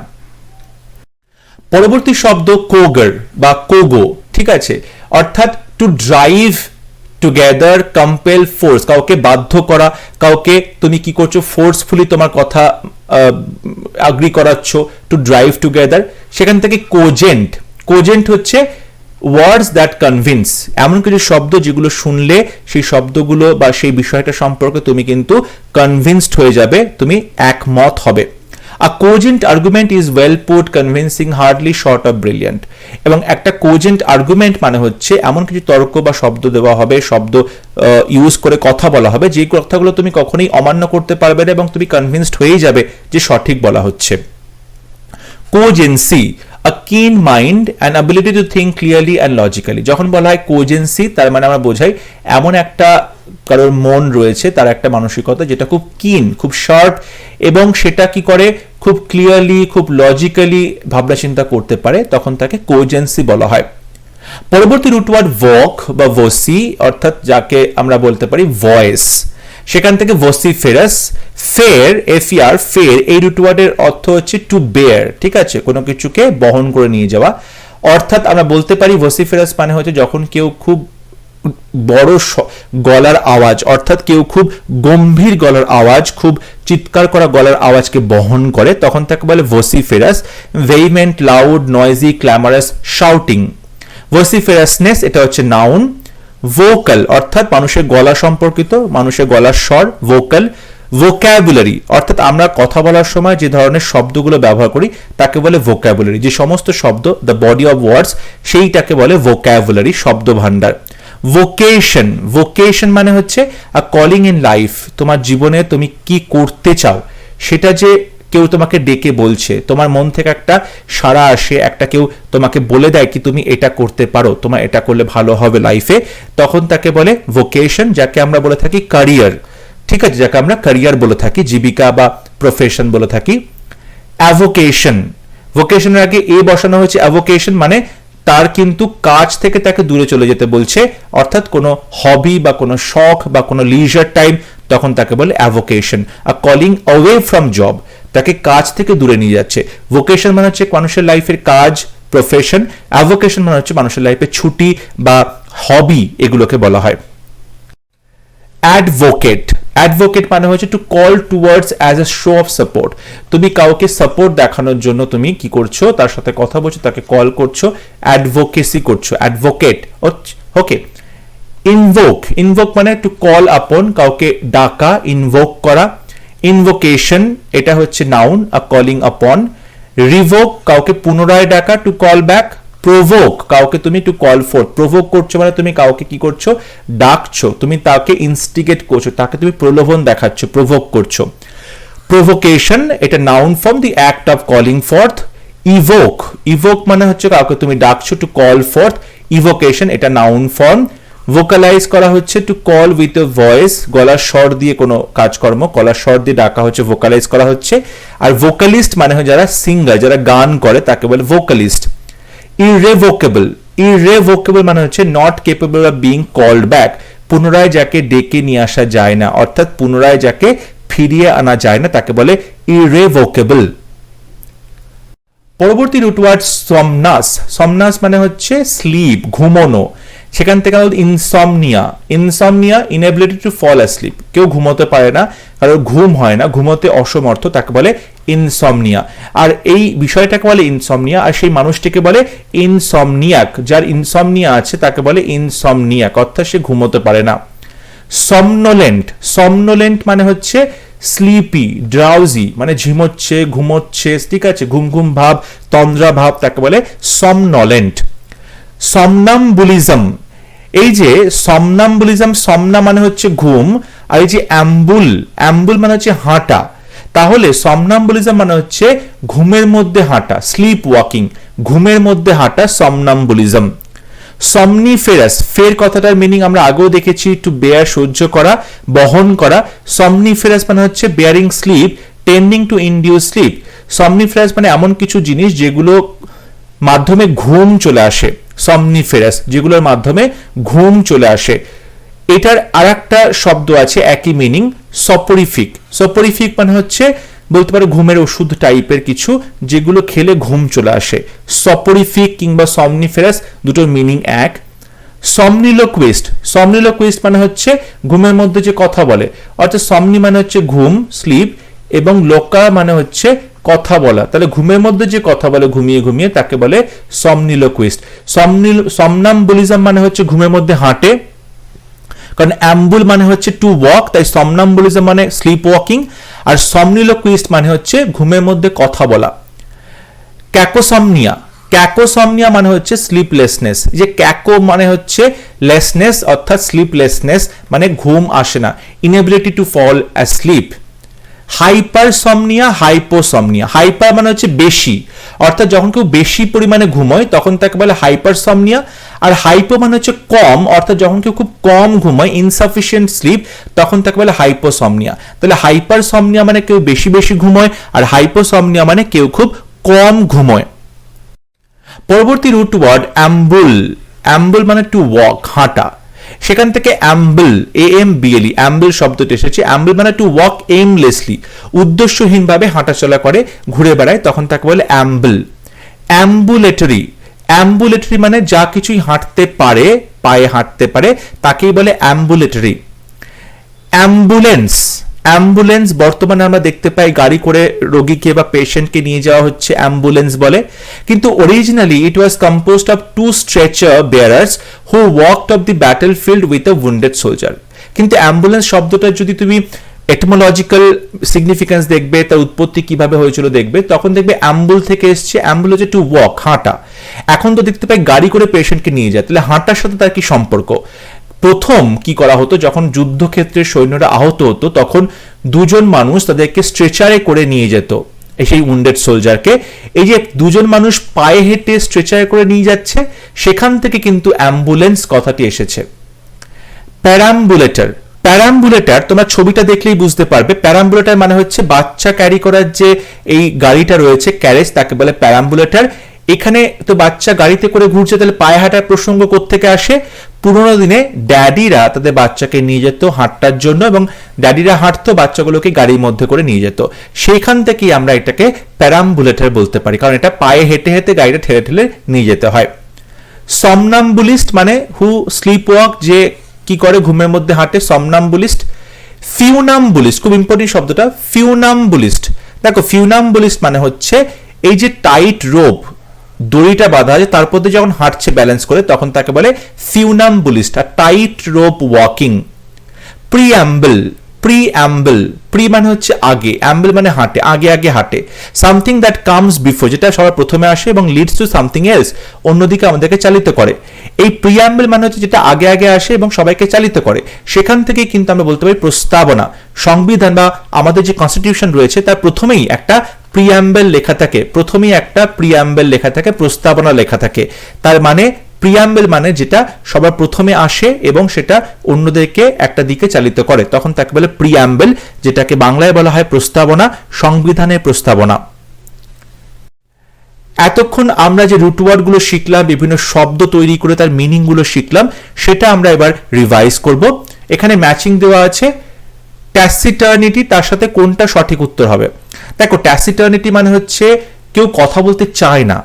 পরবর্তী শব্দ কোগার বা কোগো, ঠিক আছে, অর্থাৎ to drive together, compel, force, কাউকে বাধ্য করা, কাউকে তুমি কি করছো ফোর্সফুলি তোমার কথা আগ্রি করাচ্ছ, টু ড্রাইভ টুগেদার। সেখান থেকে কোজেন্ট, কোজেন্ট হচ্ছে ওয়ার্ডস দ্যাট কনভিন্স, এমন কিছু শব্দ যেগুলো শুনলে সেই শব্দগুলো বা সেই বিষয়টা সম্পর্কে তুমি কিন্তু কনভিন্সড হয়ে যাবে, তুমি একমত হবে। A cogent argument is well put, convincing, hardly short of brilliant. এবং একটা cogent argument মানে হচ্ছে এমন কিছু তর্ক বা শব্দ দেওয়া হবে, শব্দ ইউজ করে কথা বলা হবে, যে কথাগুলো তুমি কখনোই অমান্য করতে পারবে না এবং তুমি কনভিন্সড হয়ে যাবে যে সঠিক বলা হচ্ছে। কোজেন্সি, a keen mind and ability to think clearly and logically. যখন বলা হয় কোজেন্সি, তার মানে আমরা বোঝাই এমন একটা কারোর মন রয়েছে, তার একটা মানসিকতা যেটা খুব কিন, খুব শার্প, এবং সেটা কি করে খুব ক্লিয়ারলি, খুব লজিক্যালি ভাবনা চিন্তা করতে পারে, তখন তাকে কোজেন্সি বলা হয়। পরবর্তী রুট ওয়ার্ড ভক বা ভসি, অর্থাৎ যাকে আমরা বলতে পারি ভয়েস, সেখান থেকে ভসিফেরাস। ফের, এফিআর, ফের, এই রুট ওয়ার্ডের অর্থ হচ্ছে টু বেয়ার, ঠিক আছে, কোনো কিছুকে বহন করে নিয়ে যাওয়া। অর্থাৎ আমরা বলতে পারি ভসিফেরাস মানে হচ্ছে যখন কেউ খুব বড় গলার আওয়াজ, অর্থাৎ কেউ খুব গম্ভীর গলার আওয়াজ, খুব চিৎকার করা গলার আওয়াজকে বহন করে, তখন তাকে বলে ভোসিফেরাস। ভেহিমেন্ট, লাউড, নয়েজি, ক্ল্যামারাস, শাউটিং। ভোসিফেরাসনেস এটা হচ্ছে নাউন। ভোকাল অর্থাৎ মানুষের গলা সম্পর্কিত, মানুষের গলার স্বর, ভোকাল। ভোক্যাবুলারি অর্থাৎ আমরা কথা বলার সময় যে ধরনের শব্দগুলো ব্যবহার করি তাকে বলে ভোক্যাবুলারি। যে সমস্ত শব্দ, দ্য বডি অফ ওয়ার্ডস, সেইটাকে বলে ভোক্যাবুলারি, শব্দ ভান্ডার। ভোকেশন, ভোকেশন মানে হচ্ছে আ কলিং ইন লাইফ। তোমার জীবনে তুমি কি করতে চাও সেটা যে কেউ তোমাকে ডেকে বলছে, তোমার মন থেকে একটা সাড়া আসে, একটা কেউ তোমাকে বলে দেয় কি তুমি এটা করতে পারো, তোমার এটা করলে ভালো হবে লাইফে, তখন তাকে বলে ভোকেশন, যাকে আমরা বলে থাকি ক্যারিয়ার। ঠিক আছে, যাকে আমরা ক্যারিয়ার বলে থাকি, জীবিকা বা প্রফেশন বলে থাকি। অ্যাভোকেশন, ভোকেশনের আগে এ বসানো হয়েছে, অ্যাভোকেশন মানে তার কিন্তু কাজ থেকে তাকে দূরে চলে যেতে বলছে, অর্থাৎ কোনো হবি বা কোনো শখ বা কোনো লিজার টাইম, তখন তাকে বলে অ্যাভোকেশন। আ কলিং অ্যাওয়ে ফ্রম জব, তাকে কাজ থেকে দূরে নিয়ে যাচ্ছে। ভোকেশন মানে হচ্ছে মানুষের লাইফের কাজ, প্রফেশন। অ্যাভোকেশন মানে হচ্ছে মানুষের লাইফে ছুটি বা হবি, এগুলোকে বলা হয়। অ্যাডভোকেট, অ্যাডভোকেট মানে হচ্ছে to call towards as a show off support. তুমি কাউকে সাপোর্ট দেখানোর জন্য তুমি কি করছো, তার সাথে কথা বলছো, তাকে কল করছো, অ্যাডভোকেসি করছো, অ্যাডভোকেট। ওকে। ইনভোক, ইনভোক মানে টু কল আপন, কাউকে ডাকা, ইনভোক করা। ইনভোকেশন এটা হচ্ছে নাউন, আ কলিং আপন। রিভোক কাউকে পুনরায় ডাকা, টু কল ব্যাক। প্রভোক কাউকে তুমি টু কল ফোর, প্রভোক করছো মানে তুমি কাউকে কি করছো, ডাকছো, তুমি তাকে ইনস্টিগেট করছো, তাকে তুমি প্রলোভন দেখাচ্ছ, প্রভোক করছো। প্রভোকেশন এটা noun form, the act of calling forth. Evoke, evoke মানে হচ্ছে কাউকে তুমি ডাকছো, টু কল ফর্থ। ইভোকেশন এটা নাউন ফর্ম। ভোকালাইজ করা হচ্ছে to call with a voice, গলার স্বর দিয়ে কোনো কাজকর্ম, গলার স্বর দিয়ে ডাকা হচ্ছে, ভোকালাইজ করা হচ্ছে। আর ভোকালিস্ট মানে হয় যারা সিঙ্গার, যারা গান করে, তাকে বলে ভোকালিস্ট। ইররেভোকেবল, ইররেভোকেবল মানে হচ্ছে not capable of being called back, পুনরায় যাকে ডেকে নিয়ে আসা যায় না, অর্থাৎ পুনরায় যাকে ফিরিয়ে আনা যায় না, তাকে বলে ইররেভোকেবল। পরবর্তী রুট ওয়ার্ড সমনাস, সমনাস মানে হচ্ছে স্লিপ, ঘুমোনো। সেখান থেকে আমাদের insomnia, insomnia inability to fall asleep, কেউ ঘুমোতে পারে না, কারণ ঘুম হয় না, ঘুমোতে অসমর্থ, তাকে বলে ইনসমনিয়া। আর এই বিষয়টাকে বলে ইনসমনিয়া, আর সেই মানুষটিকে বলে ইনসমনিয়াক, যার ইনসমনিয়া আছে তাকে বলে ইনসমনিয়াক, অর্থাৎ সে ঘুমোতে পারে না। সমনোলেন্ট, সমনোলেন্ট মানে হচ্ছে স্লিপি, ড্রাউজি মানে ঝিমোচ্ছে, ঘুমোচ্ছে, ঠিক আছে, ঘুম ঘুম ভাব, তন্দ্রা ভাব, তাকে বলে সমনোলেন্ট। সমনাম্বুলিজম, এই যে সমনাম্বুলিজম, সমনা মানে হচ্ছে ঘুম, আর এই যে অ্যাম্বুল, অ্যাম্বুল মানে হচ্ছে হাঁটা, তাহলে সমনাম্বুলিজম মানে হচ্ছে ঘুমের মধ্যে হাঁটা, স্লিপ ওয়াকিং, ঘুমের মধ্যে হাঁটা, সমনাম্বুলিজম। সমনিফেরাস, ফের কথাটার মিনিং আমরা আগেও দেখেছি, টু বেয়ার সহ্য করা, বহন করা। সমনিফেরাস মানে হচ্ছে bearing sleep, tending to induce sleep. Somniferous মানে এমন কিছু জিনিস যেগুলো মাধ্যমে ঘুম চলে আসে, সমনিফেরাস যেগুলোর মাধ্যমে ঘুম চলে আসে। এটার আরেকটা শব্দ আছে একই মিনিং, সপরিফিক। সপরিফিক মানে হচ্ছে বলতে পারো ঘুমের ওষুধ টাইপের কিছু, যেগুলো খেলে ঘুম চলে আসে। সপরিফিক কিংবা সমনিফেরাস দুটোর মিনিং এক। সমনিলোকুইস্ট, সমনিলোকুইস্ট মানে হচ্ছে ঘুমের মধ্যে যে কথা বলে, অর্থাৎ সমনি মানে হচ্ছে ঘুম, স্লিপ, এবং লোকা মানে হচ্ছে কথা বলা, তাহলে ঘুমের মধ্যে যে কথা বলে ঘুমিয়ে ঘুমিয়ে, তাকে বলে সমনিলোকুইস্ট। সমনাম্বুলিজম মানে হচ্ছে ঘুমের মধ্যে হাঁটে, কারণ অ্যাম্বুল মানে হচ্ছে টু ওয়াক, তাই সমনাম্বুলিজম মানে স্লিপ ওয়াকিং, আর সমনিলোকুইস্ট মানে হচ্ছে ঘুমের মধ্যে কথা বলা। ক্যাকোসমনিয়া, ক্যাকোসমনিয়া মানে হচ্ছে স্লিপলেসনেস, যে ক্যাকো মানে হচ্ছে লেসনেস, অর্থাৎ স্লিপলেসনেস মানে ঘুম আসে না, inability to fall asleep. Hypersomnia, hyposomnia, hyper মানে হচ্ছে বেশি, অর্থাৎ যখন কেউ বেশি পরিমাণে ঘুমোয় তখন তাকে বলে হাইপারসমনিয়া, আর হাইপো মানে হচ্ছে কম, অর্থাৎ যখন কেউ খুব কম ঘুমায়, ইনসাফিসিয়েন্ট স্লিপ, তখন তাকে বলে হাইপোসমনিয়া। তাহলে হাইপারসমনিয়া মানে কেউ বেশি বেশি ঘুমোয়, আর হাইপোসমনিয়া মানে কেউ খুব কম ঘুমোয়। পরবর্তী রুট ওয়ার্ড অ্যাম্বুল, অ্যাম্বুল মানে টু ওয়াক, হাঁটা, সেখান থেকে অ্যাম্বল, AMBLE, অ্যাম্বল শব্দটি এসেছে। অ্যাম্বল মানে টু ওয়াক এইমলেসলি, উদ্দেশ্যহীনভাবে হাঁটাচলা করে, ঘুরে বেড়ায়, তখন তাকে বলে অ্যাম্বল। অ্যাম্বুলেটরি, অ্যাম্বুলেটরি মানে যা কিছুই হাঁটতে পারে, পায়ে হাঁটতে পারে, তাকেই বলে অ্যাম্বুলেটরি। অ্যাম্বুলেন্স, অ্যাম্বুলেন্স বর্তমানে আমরা দেখতে পাই গাড়ি করে রোগীকে বা পেশেন্টকে নিয়ে যাওয়া হচ্ছে, অ্যাম্বুলেন্স বলে। কিন্তু originally it was composed of 2 stretcher বেয়ারার্স who walked of the battle filled with a winded soldier. কিন্তু অ্যাম্বুলেন্স শব্দটা যদি তুমি এটিমোলজিক্যাল সিগনিফিকেন্স দেখবে, তার উৎপত্তি কিভাবে হয়েছিল দেখবে, তখন দেখবে অ্যাম্বুল থেকে এসছে। অ্যাম্বুল হচ্ছে টু ওয়াক, হাঁটা। এখন তো দেখতে পাই গাড়ি করে পেশেন্টকে নিয়ে যায়, তাহলে হাঁটার সাথে তার কি সম্পর্ক? প্রথম কি করা হতো, যখন যুদ্ধক্ষেত্রে সৈন্যরা আহত হতো তখন দুজন মানুষ তাদেরকে স্ট্রেচারে করে নিয়ে যেত সেই উন্ডেড সোলজারকে। এই যে দুজন মানুষ পায়ে হেঁটে স্ট্রেচারে করে নিয়ে যাচ্ছে, সেখান থেকে কিন্তু অ্যাম্বুলেন্স কথাটি এসেছে। প্যারাম্বুলেটর, প্যারাম্বুলেটর তোমরা ছবিটা দেখলেই বুঝতে পারবে। প্যারাম্বুলেটর মানে হচ্ছে বাচ্চা ক্যারি করার যে এই গাড়িটা রয়েছে ক্যারেজ, তাকে বলে প্যারাম্বুলেটর। এখানে তো বাচ্চা গাড়িতে করে ঘুরছে, তাহলে পায়ে হাঁটার প্রসঙ্গ কোত্থেকে আসে? পুরোনো দিনে ড্যাডিরা তাদের বাচ্চাকে নিয়ে যেত হাঁটার জন্য, এবং ড্যাডিরা হাঁটতো, বাচ্চাগুলোকে গাড়ির মধ্যে করে নিয়ে যেত। সেইখান থেকেই আমরা এটাকে প্যারাম্বুলেটর বলতে পারি, কারণ এটা পায়ে হেঁটে হেঁটে গাড়িটা ঠেলে ঠেলে নিয়ে যেতে হয়। সমনাম্বুলিস্ট মানে হু স্লিপ ওয়াক, যে কি করে ঘুমের মধ্যে হাঁটে, সমনাম্বুলিস্ট। ফিউনাম্বুলিস্ট, খুব ইম্পর্টেন্ট শব্দটা, ফিউনাম্বুলিস্ট। দেখো ফিউনাম্বুলিস্ট মানে হচ্ছে এই যে টাইট রোপ, দড়িটা বাঁধা আছে, তারপর দিয়ে যখন হাঁটছে ব্যালেন্স করে, তখন তাকে বলে ফিউনাম্বুলিস্ট। আর টাইট রোপ ওয়াকিং। প্রিঅ্যাম্বল, প্রিঅ্যাম্বল, প্রি মানে হচ্ছে আগে, অ্যাম্বল মানে হাঁটে, আগে আগে হাঁটে। সামথিং দ্যাট কামস বিফোর, যেটা সবার প্রথমে আসে এবং লিডস টু সামথিং এলস, অন্যদিকে আমাদেরকে চালিত করে। এই প্রিঅ্যাম্বল মানে হচ্ছে যেটা আগে আগে আসে এবং সবাইকে চালিত করে। সেখান থেকেই কিন্তু আমরা বলতে পারি প্রস্তাবনা। সংবিধান বা আমাদের যে কনস্টিটিউশন রয়েছে তার প্রথমেই একটা প্রিঅ্যাম্বল লেখা থাকে, প্রথমেই একটা প্রিঅ্যাম্বল লেখা থাকে, প্রস্তাবনা লেখা থাকে। তার মানে প্রিঅ্যাম্বল মানে যেটা সবার প্রথমে আসে এবং সেটা অন্যদেরকে একটা দিকে চালিত করে, তখন তাকে বলে প্রিঅ্যাম্বল, যেটাকে বাংলায় বলা হয় প্রস্তাবনা, সংবিধানের প্রস্তাবনা। এতক্ষণ আমরা যে রুট ওয়ার্ড গুলো শিখলাম, বিভিন্ন শব্দ তৈরি করে তার মিনিং গুলো শিখলাম, সেটা আমরা এবার রিভাইজ করব। এখানে ম্যাচিং দেওয়া আছে। ট্যাসিটার্নিটি, তার সাথে কোনটা সঠিক উত্তর হবে? দেখো ট্যাসিটার্নিটি মানে হচ্ছে কেউ কথা বলতে চায় না।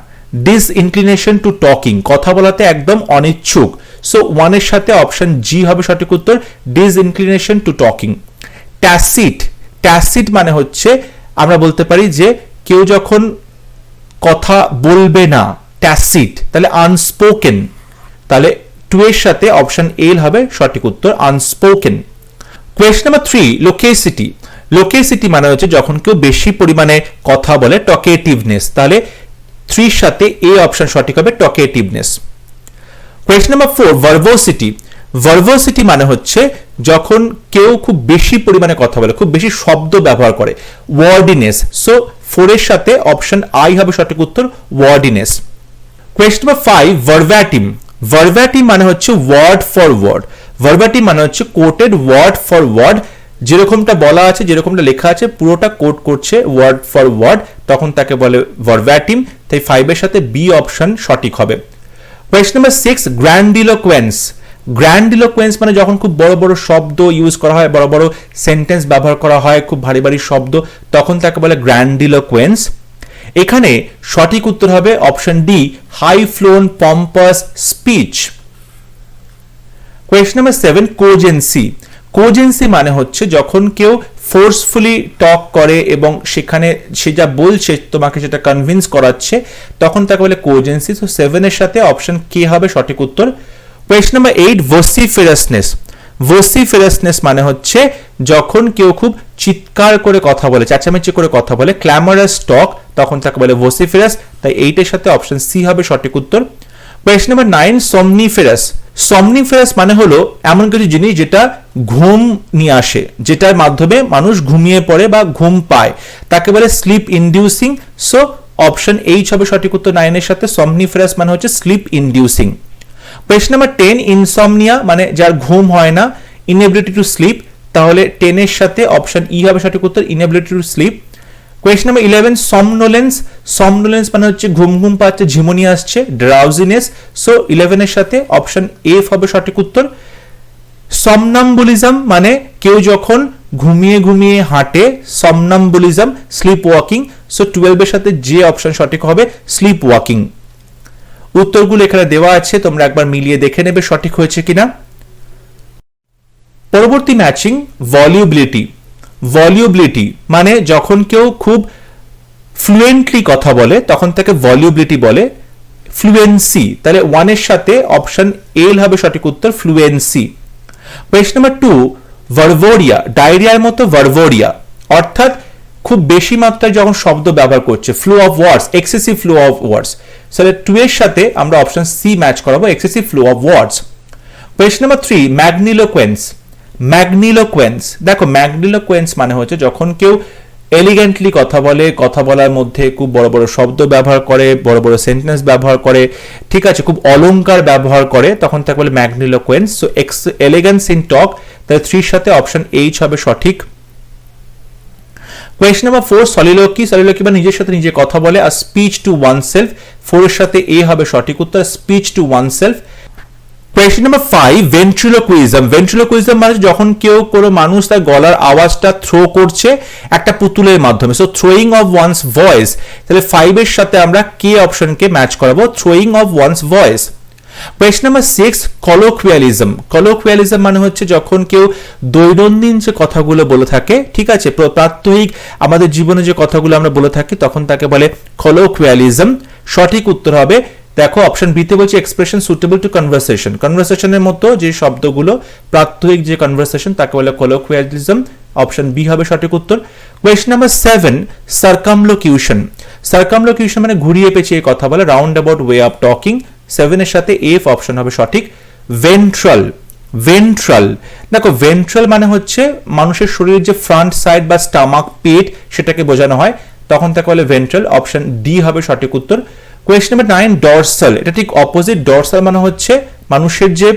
ডিসইনক্লিনেশন টু টকিং, কথা বলাতে একদম অনিচ্ছুক। সো 1 এর সাথে অপশন জি হবে সঠিক উত্তর, ডিসইনক্লিনেশন টু টকিং। ট্যাসিট, ট্যাসিট মানে হচ্ছে আমরা বলতে পারি যে কেউ যখন কথা বলবে না, ট্যাসিট। তাহলে আনস্পোকেন, তাহলে 2 এর সাথে অপশন এল হবে সঠিক উত্তর, আনস্পোকেন। Question number 3, লোকেসিটি। লোকেসিটি মানে হচ্ছে যখন কেউ বেশি পরিমাণে কথা বলে, টকেটিভনেস। তাহলে 3 এর সাথে এ অপশন সঠিক হবে, টকেটিভনেস। Question number 4, ভার্বোসিটি। ভার্বোসিটি মানে হচ্ছে যখন কেউ খুব বেশি পরিমাণে কথা বলে, খুব বেশি শব্দ ব্যবহার করে, ওয়ার্ডিনেস। সো 4 এর সাথে অপশন আই হবে সঠিক উত্তর, ওয়ার্ডিনেস। Question number 5, ভার্ব্যাটিম। ভার্ব্যাটিম মানে হচ্ছে ওয়ার্ড ফর ওয়ার্ড। ভার্ব্যাটিম মানে হচ্ছে কোটেড ওয়ার্ড ফর ওয়ার্ড, যেরকমটা বলা আছে, যেরকমটা লেখা আছে পুরোটা কোট করছে ওয়ার্ড ফর ওয়ার্ড, তখন তাকে বলে ভার্ব্যাটিম। তাই 5 এর সাথে বি অপশন সঠিক হবে। Question number 6, গ্র্যান্ডিলোকুয়েন্স। গ্র্যান্ডিলোকুয়েন্স মানে যখন খুব বড় বড় শব্দ ইউজ করা হয়, বড় বড় সেন্টেন্স ব্যবহার করা হয়, খুব ভারী ভারী শব্দ, তখন তাকে বলে গ্র্যান্ডিলোকুয়েন্স। এখানে সঠিক উত্তর হবে option D, high flown pompous speech. Question number 7, cogency. Cogency মানে হচ্ছে যখন কেউ ফোর্সফুলি টক করে এবং সেখানে সে যা বলছে তোমাকে সেটা কনভিন্স করাচ্ছে, তখন তাকে বলে কোজেন্সি। সো 7 এর সাথে অপশন কে হবে সঠিক উত্তর। Question number 8, ভোসিফেরাসনেস। ভোসিফেরাসনেস মানে হচ্ছে যখন কেউ খুব চিৎকার করে কথা বলে, চেঁচামেচি করে কথা বলে, ক্ল্যামারাস টক, তখন তাকে বলে ভোসিফেরাস। তাই 8 এর সাথে অপশন সি হবে সঠিক উত্তর। Question number 9, সমনিফেরাস। সমনিফেরাস মানে হলো এমন কিছু জিনিস যেটা ঘুম নিয়ে আসে, যেটার মাধ্যমে মানুষ ঘুমিয়ে পড়ে বা ঘুম পায়, তাকে বলে sleep inducing. So option H হবে সঠিক উত্তর 9 এর সাথে, সমনিফেরাস মানে হচ্ছে sleep inducing. Question number 10, insomnia মানে যার ঘুম হয় না, ইনএবিলিটি টু স্লিপ, তাহলে 10 এর সাথে অপশন ই হবে সঠিক উত্তর, inability to sleep. Question number 11, সমনোলেন্স। সমনোলেন্স মানে হচ্ছে ঘুম ঘুম পাচ্ছে, ঝিমুনি আসছে, ড্রাউজিনেস। সো 11 এর সাথে অপশন এফ হবে সঠিক উত্তর। সমনাম্বুলিজম মানে কেউ যখন ঘুমিয়ে ঘুমিয়ে হাঁটে, সমনাম্বুলিজম, স্লিপ ওয়াকিং। সো 12 এর সাথে যে অপশন সঠিক হবে, স্লিপ ওয়াকিং। উত্তরগুলো এখানে দেওয়া আছে, তোমরা একবার মিলিয়ে দেখে নেবে সঠিক হয়েছে কিনা। পরবর্তী ম্যাচিং ভলিউবিলিটি। ভলিউবিলিটি মানে যখন কেউ খুব ফ্লুয়েন্টলি কথা বলে তখন তাকে ভলিউবিলিটি বলে। ফ্লুয়েন্সি, তাহলে 1 এর সাথে অপশন এল হবে সঠিক উত্তর, ফ্লুয়েন্সি। Question number 2, ভার্ভোরিয়া। ডায়রিয়ার মতো ভার্ভোরিয়া অর্থাৎ খুব বেশি মাত্রায় যখন শব্দ ব্যবহার করছে, flow of words, excessive flow of words. তাহলে 2 এর সাথে আমরা অপশন সি ম্যাচ করাবো, excessive flow of words. Question number 3, ম্যাগনিলোকোয়েন্স। ম্যাগনিলোকোয়েন্স, দেখো ম্যাগনিলোকোয়েন্স মানে হচ্ছে যখন কেউ এলিগেন্টলি কথা বলে, কথা বলার মধ্যে খুব বড় বড় শব্দ ব্যবহার করে, বড় বড় সেন্টেন্স ব্যবহার করে, ঠিক আছে, খুব অলংকার ব্যবহার করে, তখন তাকে বলে ম্যাগনিলোকোয়েন্স। সো এলিগেন্স ইন টক, তাহলে 3 এর সাথে অপশন এইচ হবে সঠিক। Question number 4, সলিলোকি। সলিলোকি মানে নিজের সাথে নিজে কথা বলে, আর স্পিচ টু ওয়ানসেলফ, 4 এর সাথে এ হবে সঠিক উত্তর, speech to oneself. Question number 5, ventriloquism. Ventriloquism মানে যখন কেউ কোনো মানুষ তার গলার আওয়াজটা থ্রো করছে একটা পুতুলের মাধ্যমে, so throwing off one's voice. তাহলে 5 এর সাথে আমরা কে অপশনকে ম্যাচ করাবো, throwing off one's voice. Question number 6, colloquialism. Colloquialism মানে হচ্ছে যখন কেউ দৈনন্দিন যে কথাগুলো বলে থাকে, ঠিক আছে, প্রাত্যহিক আমাদের জীবনে যে কথাগুলো আমরা বলে থাকি, তখন তাকে বলে কলোকুয়ালিজম। সঠিক উত্তর হবে, দেখো অপশন বি তে বলছে এক্সপ্রেশন সুটেবল টু কনভারসেশন। কনভারসেশনের মতো যে শব্দগুলো, প্রাত্যহিক যে কনভারসেশন, তাকে বলে কলোকুয়ালিজম। অপশন বি হবে সঠিক উত্তর। Question number 7, সার্কামলোকিউশন। সার্কামলোকিউশন মানে ঘুরিয়ে পেঁচিয়ে কথা বলে, round about way of talking. 7 এর সাথে এফ অপশন হবে সঠিক। ভেন্ট্রাল। ভেন্ট্রাল, দেখো ভেন্ট্রাল মানে হচ্ছে মানুষের শরীরের যে ফ্রন্ট সাইড বা স্টামাক, পেট, সেটাকে বোঝানো হয়, তখন তাকে বলে ভেন্ট্রাল। অপশন ডি হবে সঠিক উত্তর। Question number 9, dorsal. এটা ঠিক অপোজিট। ডরসাল মানে হচ্ছে মানুষের যে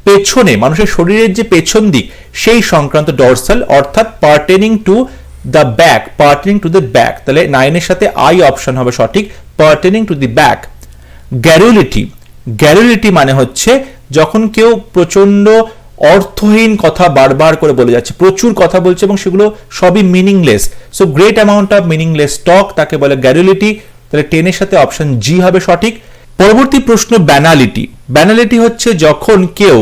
পেছনে, মানুষের শরীরের যে পেছন দিক, সেই সংক্রান্ত ডরসাল, অর্থাৎ pertaining to the back, pertaining to the back. তাহলে 9 এর সাথে আই অপশন হবে সঠিক, পার্টেনিং টু দি ব্যাক। গ্যারুলিটি। গ্যারুলিটি মানে হচ্ছে যখন কেউ প্রচন্ড অর্থহীন কথা বারবার করে বলে যাচ্ছে, প্রচুর কথা বলছে এবং সেগুলো সবই meaningless, so great amount of meaningless talk, তাকে বলে গ্যারুলিটি। তাহলে 10 এর সাথে অপশন জি হবে সঠিক। পরবর্তী প্রশ্ন, ব্যানালিটি। ব্যানালিটি হচ্ছে যখন কেউ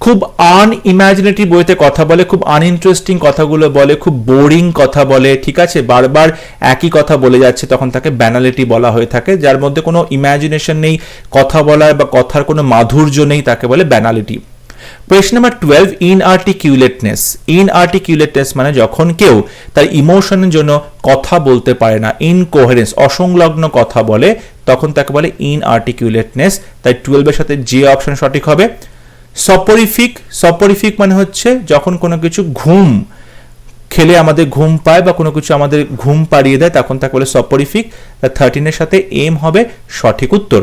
খুব আনইমাজিনেটিভ ওয়েতে কথা বলে, খুব আনইন্টারেস্টিং কথাগুলো বলে, খুব বোরিং কথা বলে, ঠিক আছে, বারবার একই কথা বলে যাচ্ছে, তখন তাকে ব্যানালিটি বলা হয়ে থাকে। যার মধ্যে কোনো ইমাজিনেশন নেই, কথা বলার বা কথার কোনো মাধুর্য নেই, তাকে বলে ব্যানালিটি। Question number 12, ইনআর্টিকুলেটনেস। ইনআর্টিকুলেটনেস মানে যখন কেউ তার ইমোশনের জন্য কথা বলতে পারে না, ইনকোহেরেন্স, অসংলগ্ন কথা বলে, তখন তাকে বলে ইনআর্টিকুলেটনেস। তাই 12 এর সাথে যে অপশন সঠিক হবে। সপরিফিক। সপরিফিক মানে হচ্ছে যখন কোনো কিছু ঘুম খেলে আমাদের ঘুম পায় বা কোনো কিছু আমাদের ঘুম পাড়িয়ে দেয়, তখন তাকে বলে সপরিফিক। 13 এর সাথে এম হবে সঠিক উত্তর।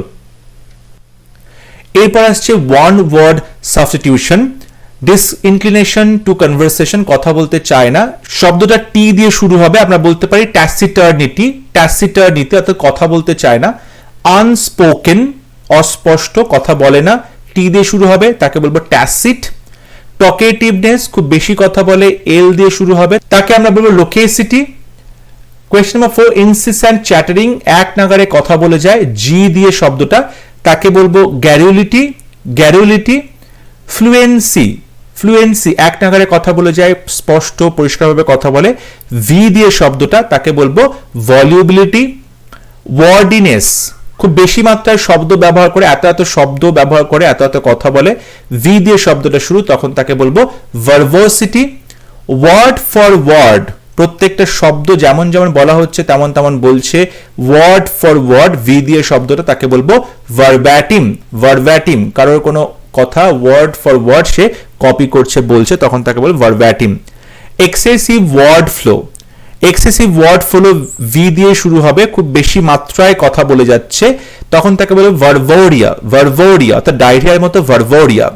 এরপর আসছে one word substitution. Disinclination to conversation, কথা বলতে চায় না, শব্দটা টি দিয়ে শুরু হবে, আমরা বলতে পারি ট্যাসিটার্নিটি। ট্যাসিটার্নিটি অর্থাৎ কথা বলতে চায় না। আনস্পোকেন, অস্পষ্ট, কথা বলে না, টি দিয়ে শুরু হবে, তাকে বলবো ট্যাসিট। টকেটিভনেস, খুব বেশি কথা বলে, এল দিয়ে শুরু হবে, তাকে আমরা বলবো লোকেসিটি। কোয়েশ্চন নাম্বার 4, ইনসিস্টেন্ট চ্যাটারিং, এক নাগারে কথা বলে যায়, জি দিয়ে শব্দটা, তাকে বলবো গ্যারুলিটি। গ্যারুলিটি। ফ্লুয়েন্সি। ফ্লুয়েন্সি, এক নাগারে কথা বলে যায়, স্পষ্ট পরিষ্কারভাবে কথা বলে, ভি দিয়ে শব্দটা, তাকে বলবো ভলিউবিলিটি। ওয়ার্ডিনেস, খুব বেশি মাত্রায় শব্দ ব্যবহার করে, এত এত শব্দ ব্যবহার করে, এত এত কথা বলে, ভি দিয়ে শব্দটা শুরু, তখন তাকে বলবো ভার্বোসিটি। ওয়ার্ড ফর ওয়ার্ড, প্রত্যেকটা শব্দ যেমন যেমন বলা হচ্ছে তেমন তেমন বলছে, ওয়ার্ড ফর ওয়ার্ড, ভি দিয়ে শব্দটা, তাকে বলবো ভার্ব্যাটিম। ভার্ব্যাটিম, কারোর কোনো কথা ওয়ার্ড ফর ওয়ার্ড সে কপি করছে, বলছে, তখন তাকে বলবো verbatim. Excessive word flow. Excessive word flow, V দিয়ে শুরু হবে, খুব বেশি মাত্রায় কথা বলে যাচ্ছে, তখন তাকে বলবো ভার্বোরিয়া। ভার্বোরিয়া অর্থাৎ ডায়রিয়ার মতো verborrhoea.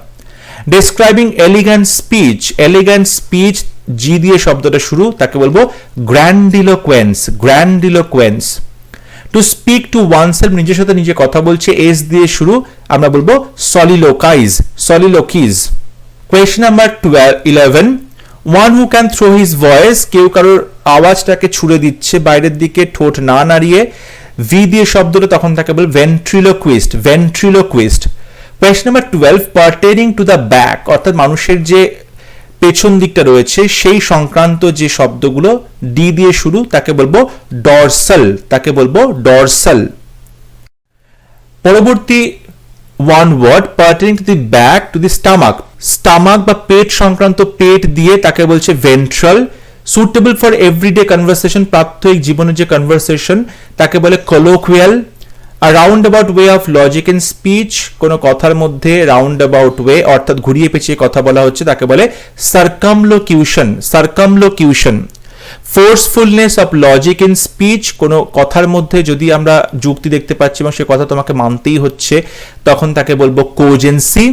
Describing elegant speech. Elegant speech, G দিয়ে শব্দটা শুরু, তাকে বলবো grandiloquence. Grandiloquence. To speak to oneself, নিজের সাথে নিজে কথা বলছে, এস দিয়ে শুরু, আমরা বলবো soliloquize. Soliloquize. Question number 11, one who can throw his voice, কেউ কারোর আওয়াজটাকে ছুড়ে দিচ্ছে বাইরের দিকে, ঠোঁট না নাড়িয়ে, ভি দিয়ে শব্দ হলে তখন তাকে বলে ventriloquist, ventriloquist. Question number 12, pertaining to the back, অর্থাৎ মানুষের যে পেছন দিকটা রয়েছে সেই সংক্রান্ত যে শব্দগুলো ডি দিয়ে শুরু তাকে বলবো ডরসাল, তাকে বলবো ডরসাল। পরবর্তী one word, pertaining to the back to the stomach, stomach বা পেট সংক্রান্ত পেট দিয়ে তাকে বলছে ventral. Suitable for everyday conversation, প্রাত্যহিক জীবনের যে কনভারসেশন তাকে বলে colloquial. A roundabout way of logic in speech, কোনো কথার মধ্যে রাউন্ড অ্যাবাউট ওয়ে অর্থাৎ ঘুরিয়ে পেঁচিয়ে কথা বলা হচ্ছে তাকে বলে সার্কামলোকিউশন, সার্কামলোকিউশন। ফোর্সফুলনেস অফ লজিক ইন স্পিচ, কোনো কথার মধ্যে যদি আমরা যুক্তি দেখতে পাচ্ছি এবং সে কথা তোমাকে মানতেই হচ্ছে তখন তাকে বলবো কোজেন্সি।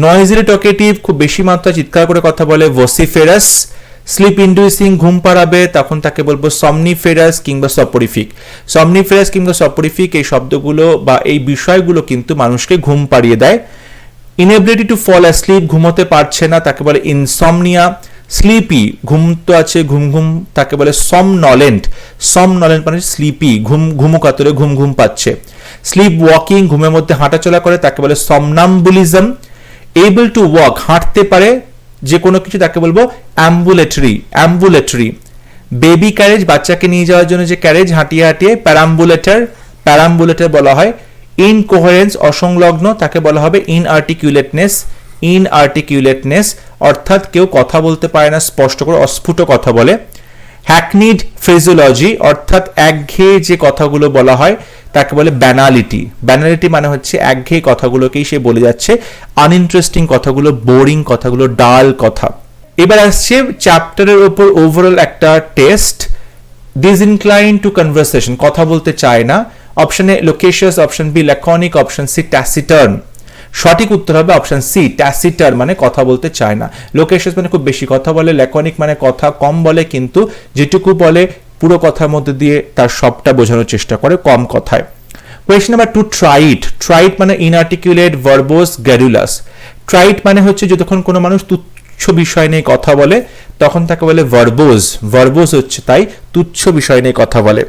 নয়েজিলি টকেটিভ, খুব বেশি মাত্রায় চিৎকার করে কথা বলে ভসিফেরাস। স্লিপ ইন্ডিউসিং, ঘুম পাড়াবে, তখন তাকে বলবো সমনিফেরাস কিংবা সপরিফিক। সমনিফেরাস কিংবা সপরিফিক এই শব্দগুলো বা এই বিষয়গুলো কিন্তু মানুষকে ঘুম পাড়িয়ে দেয়। ইনএবিলিটি টু ফল অ্যাসলিপ, ঘুমোতে পারছে না তাকে বলে ইনসমনিয়া। স্লিপি, ঘুম তো আছে ঘুম ঘুম তাকে বলে সমনলেন্ট, সমনলেন্ট মানে স্লিপি, ঘুম ঘুমু কাতরে ঘুম ঘুম পাচ্ছে। স্লিপ ওয়াকিং, ঘুমের মধ্যে হাঁটাচলা করে তাকে বলে সমনাম্বুলিজম। এবল টু ওয়াক, হাঁটতে পারে যে কোনো কিছু তাকে বলবো অ্যাম্বুলেটরি, অ্যাম্বুলেটরি। বেবি ক্যারেজ, বাচ্চাকে নিয়ে যাওয়ার জন্য যে ক্যারেজ হাঁটিয়ে হাঁটিয়ে প্যারাম্বুলেটর, প্যারাম্বুলেটর বলা হয়। ইনকোহারেন্স, অসংলগ্ন তাকে বলা হবে ইনআর্টিকুলেটনেস, ইনআর্টিকুলেটনেস অর্থাৎ কেউ কথা বলতে পারে না স্পষ্ট করে, অস্ফুট কথা বলে। হ্যাকনিড ফ্রেজোলজি, অর্থাৎ একঘেয়ে যে কথাগুলো বলা হয় তাকে বলে ব্যানালিটি, ব্যানালিটি মানে হচ্ছে একঘেয়ে কথাগুলোকেই সে বলে যাচ্ছে, আনইন্টারেস্টিং কথাগুলো, বোরিং কথাগুলো, ডাল কথা। এবার আসছে চ্যাপ্টারের উপর ওভারঅল একটা টেস্ট। ডিসইনক্লাইন টু কনভারসেশন, কথা বলতে চায় না। Option A loquacious, option B laconic, option C taciturn. সঠিক উত্তর হবে অপশন সি ট্যাসিটার, মানে কথা বলতে চায় না। লোকেশিয়াস মানে খুব বেশি কথা বলে, ল্যাকনিক মানে কথা কম বলে কিন্তু যেটুকু বলে পুরো কথার মধ্যে দিয়ে তার সবটা বোঝানোর চেষ্টা করে কম কথায়। কোয়েশ্চন নাম্বার 2, ট্রাইট, ট্রাইট মানে ইনআর্টিকুলেট, ভার্বোস, গ্যারুলাস। ট্রাইট মানে হচ্ছে যতক্ষণ কোনো মানুষ তুচ্ছ বিষয় নিয়ে কথা বলে তখন তাকে বলে ভার্বোস, ভার্বোস হচ্ছে তাই তুচ্ছ বিষয় নিয়ে কথা বলে।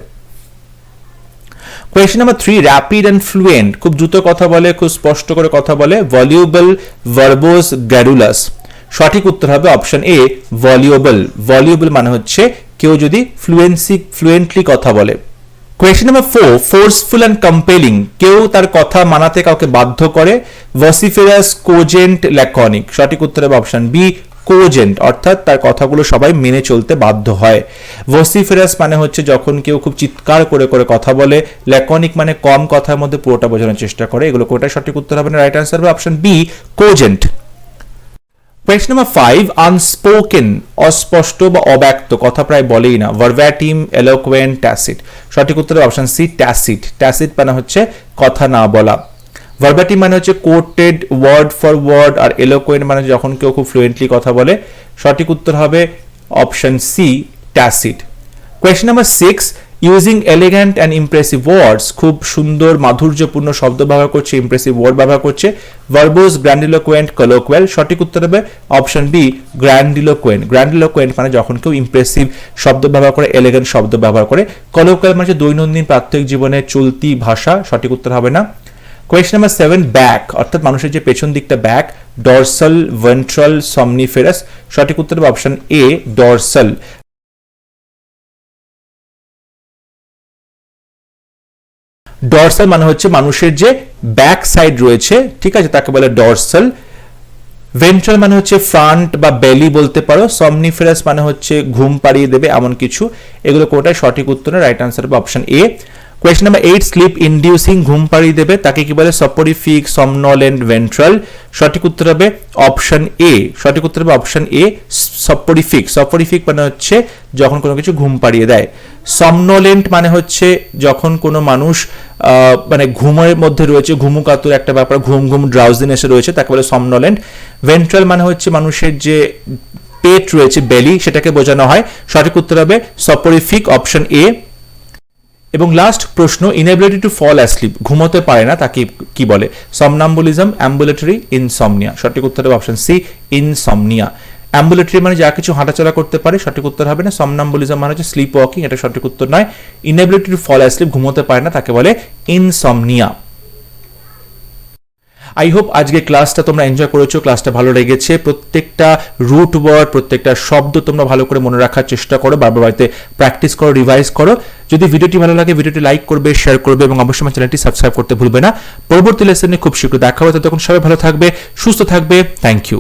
Question number 3, rapid and fluent, খুব দ্রুত কথা বলে, খুব স্পষ্ট করে কথা বলে, ভলিউবল, ভার্বোস, গ্যারুলাস। সঠিক উত্তর হবে অপশন এ ভলিউবল, ভলিউবল মানে হচ্ছে কেউ যদি ফ্লুয়েন্টলি কথা বলে। Question number 4, forceful and compelling, কেউ তার কথা মানাতে কাউকে বাধ্য করে, ভসিফেরাস, কোজেন্ট, ল্যাকনিক। সঠিক উত্তর হবে অপশন বি কোজেন্ট, অর্থাৎ তার কথাগুলো সবাই মেনে চলতে বাধ্য হয়। ভসিফেরাস মানে হচ্ছে যখন কেউ খুব চিৎকার করে করে কথা বলে, ল্যাকনিক মানে কম কথার মধ্যে পুরোটা বোঝানোর চেষ্টা করে। এগুলো কোনটা সঠিক উত্তর হবে না, রাইট আনসার হবে option B cogent. Question number 5, unspoken, অস্পষ্ট বা অব্যক্ত, কথা প্রায় বলেই না, ভার্ব্যাটিম, এলোকুয়েন্ট, ট্যাসিট। সঠিক উত্তর হবে অপশন সি ট্যাসিট, ট্যাসিট মানে হচ্ছে কথা না বলা। ভার্ব্যাটিম মানে হচ্ছে কোটেড ওয়ার্ড ফর ওয়ার্ড, আর এলোকুয়েন্ট মানে যখন কেউ খুব ফ্লুয়েন্টলি কথা বলে। সঠিক উত্তর হবে option C tacit. Question number 6, using elegant and impressive words, খুব সুন্দর মাধুর্যপূর্ণ শব্দ ব্যবহার করছে, ইমপ্রেসিভ ওয়ার্ড ব্যবহার করছে, ভার্বোস, গ্র্যান্ডিলোকুয়েন্ট, কলোকুয়াল। সঠিক উত্তর হবে অপশন বি গ্র্যান্ডিলোকুয়েন্ট, গ্র্যান্ডিলোকুয়েন্ট মানে যখন কেউ ইমপ্রেসিভ শব্দ ব্যবহার করে, এলিগ্যান্ট শব্দ ব্যবহার করে। কলোকুয়াল মানে দৈনন্দিন প্রাত্যহিক জীবনে চলতি ভাষা। সঠিক উত্তর হবে না। কোয়েশ্চন নাম্বার 7, ব্যাক, অর্থাৎ মানুষের যে পেছন দিকটা ব্যাক, ডরসাল, ভেন্ট্রাল, সমনিফেরাস। সঠিক উত্তর হবে অপশন এ ডরসাল। ডরসাল মানে হচ্ছে মানুষের যে ব্যাক সাইড রয়েছে, ঠিক আছে, তাকে বলে ডরসাল। ভেন্ট্রাল মানে হচ্ছে ফ্রন্ট বা বেলি বলতে পারো। সমনিফেরাস মানে হচ্ছে ঘুম পাড়িয়ে দেবে এমন কিছু। এগুলো কোনটাই সঠিক উত্তর না, রাইট আনসার হবে option A. Question number 8, sleep inducing, ঘুম পাড়িয়ে দেবে, তাকে কি বলে সপরিফিক, সমনলেন্ট, ভেন্ট্রাল। সঠিক উত্তর হবে অপশন এ, সঠিক উত্তর হবে অপশন এ সপরিফিক। সপরিফিক মানে হচ্ছে যখন কোনো কিছু ঘুম পাড়িয়ে দেয়। সমনলেন্ট মানে হচ্ছে যখন কোনো মানুষ মানে ঘুমের মধ্যে রয়েছে, ঘুমু কাতুর একটা ব্যাপার, ঘুম ঘুম ড্রাউজিনেসে রয়েছে, তাকে বলে সমনলেন্ট। ভেন্ট্রাল মানে হচ্ছে মানুষের যে পেট রয়েছে, বেলি, সেটাকে বোঝানো হয়। সঠিক উত্তর হবে সপরিফিক, অপশন এ। এবং লাস্ট প্রশ্ন, ইনএবিলিটি টু ফল অ্যাসলিপ, ঘুমোতে পারে না তাকে কি বলে? সমনাম্বুলিজম, অ্যাম্বুলেটরি, ইনসমনিয়া। সঠিক উত্তর হবে অপশন সি ইনসমনিয়া। অ্যাম্বুলেটরি মানে যা কিছু হাঁটাচলা করতে পারে, সঠিক উত্তর হবে না। সমনাম্বুলিজম মানে হচ্ছে স্লিপ ওয়াকিং, এটা সঠিক উত্তর নয়। ইনএবিলিটি টু ফল অ্যাসলিপ, ঘুমোতে পারে না, তাকে বলে ইনসমনিয়া। আই হোপ আজকে ক্লাসটা তোমরা এনজয় করেছো, ক্লাসটা ভালো লেগেছে। প্রত্যেকটা রুট ওয়ার্ড, প্রত্যেকটা শব্দ তোমরা ভালো করে মনে রাখার চেষ্টা করো, বারবার বাড়িতে প্র্যাকটিস করো, রিভাইজ করো। যদি ভিডিওটি ভালো লাগে ভিডিওটি লাইক করবে, শেয়ার করবে এবং অবশ্যই আমার চ্যানেলটি সাবস্ক্রাইব করতে ভুলবে না। পরবর্তী লেসনে খুব শীঘ্র দেখা হবে, ততক্ষণ সবাই ভালো থাকবে, সুস্থ থাকবে। Thank you.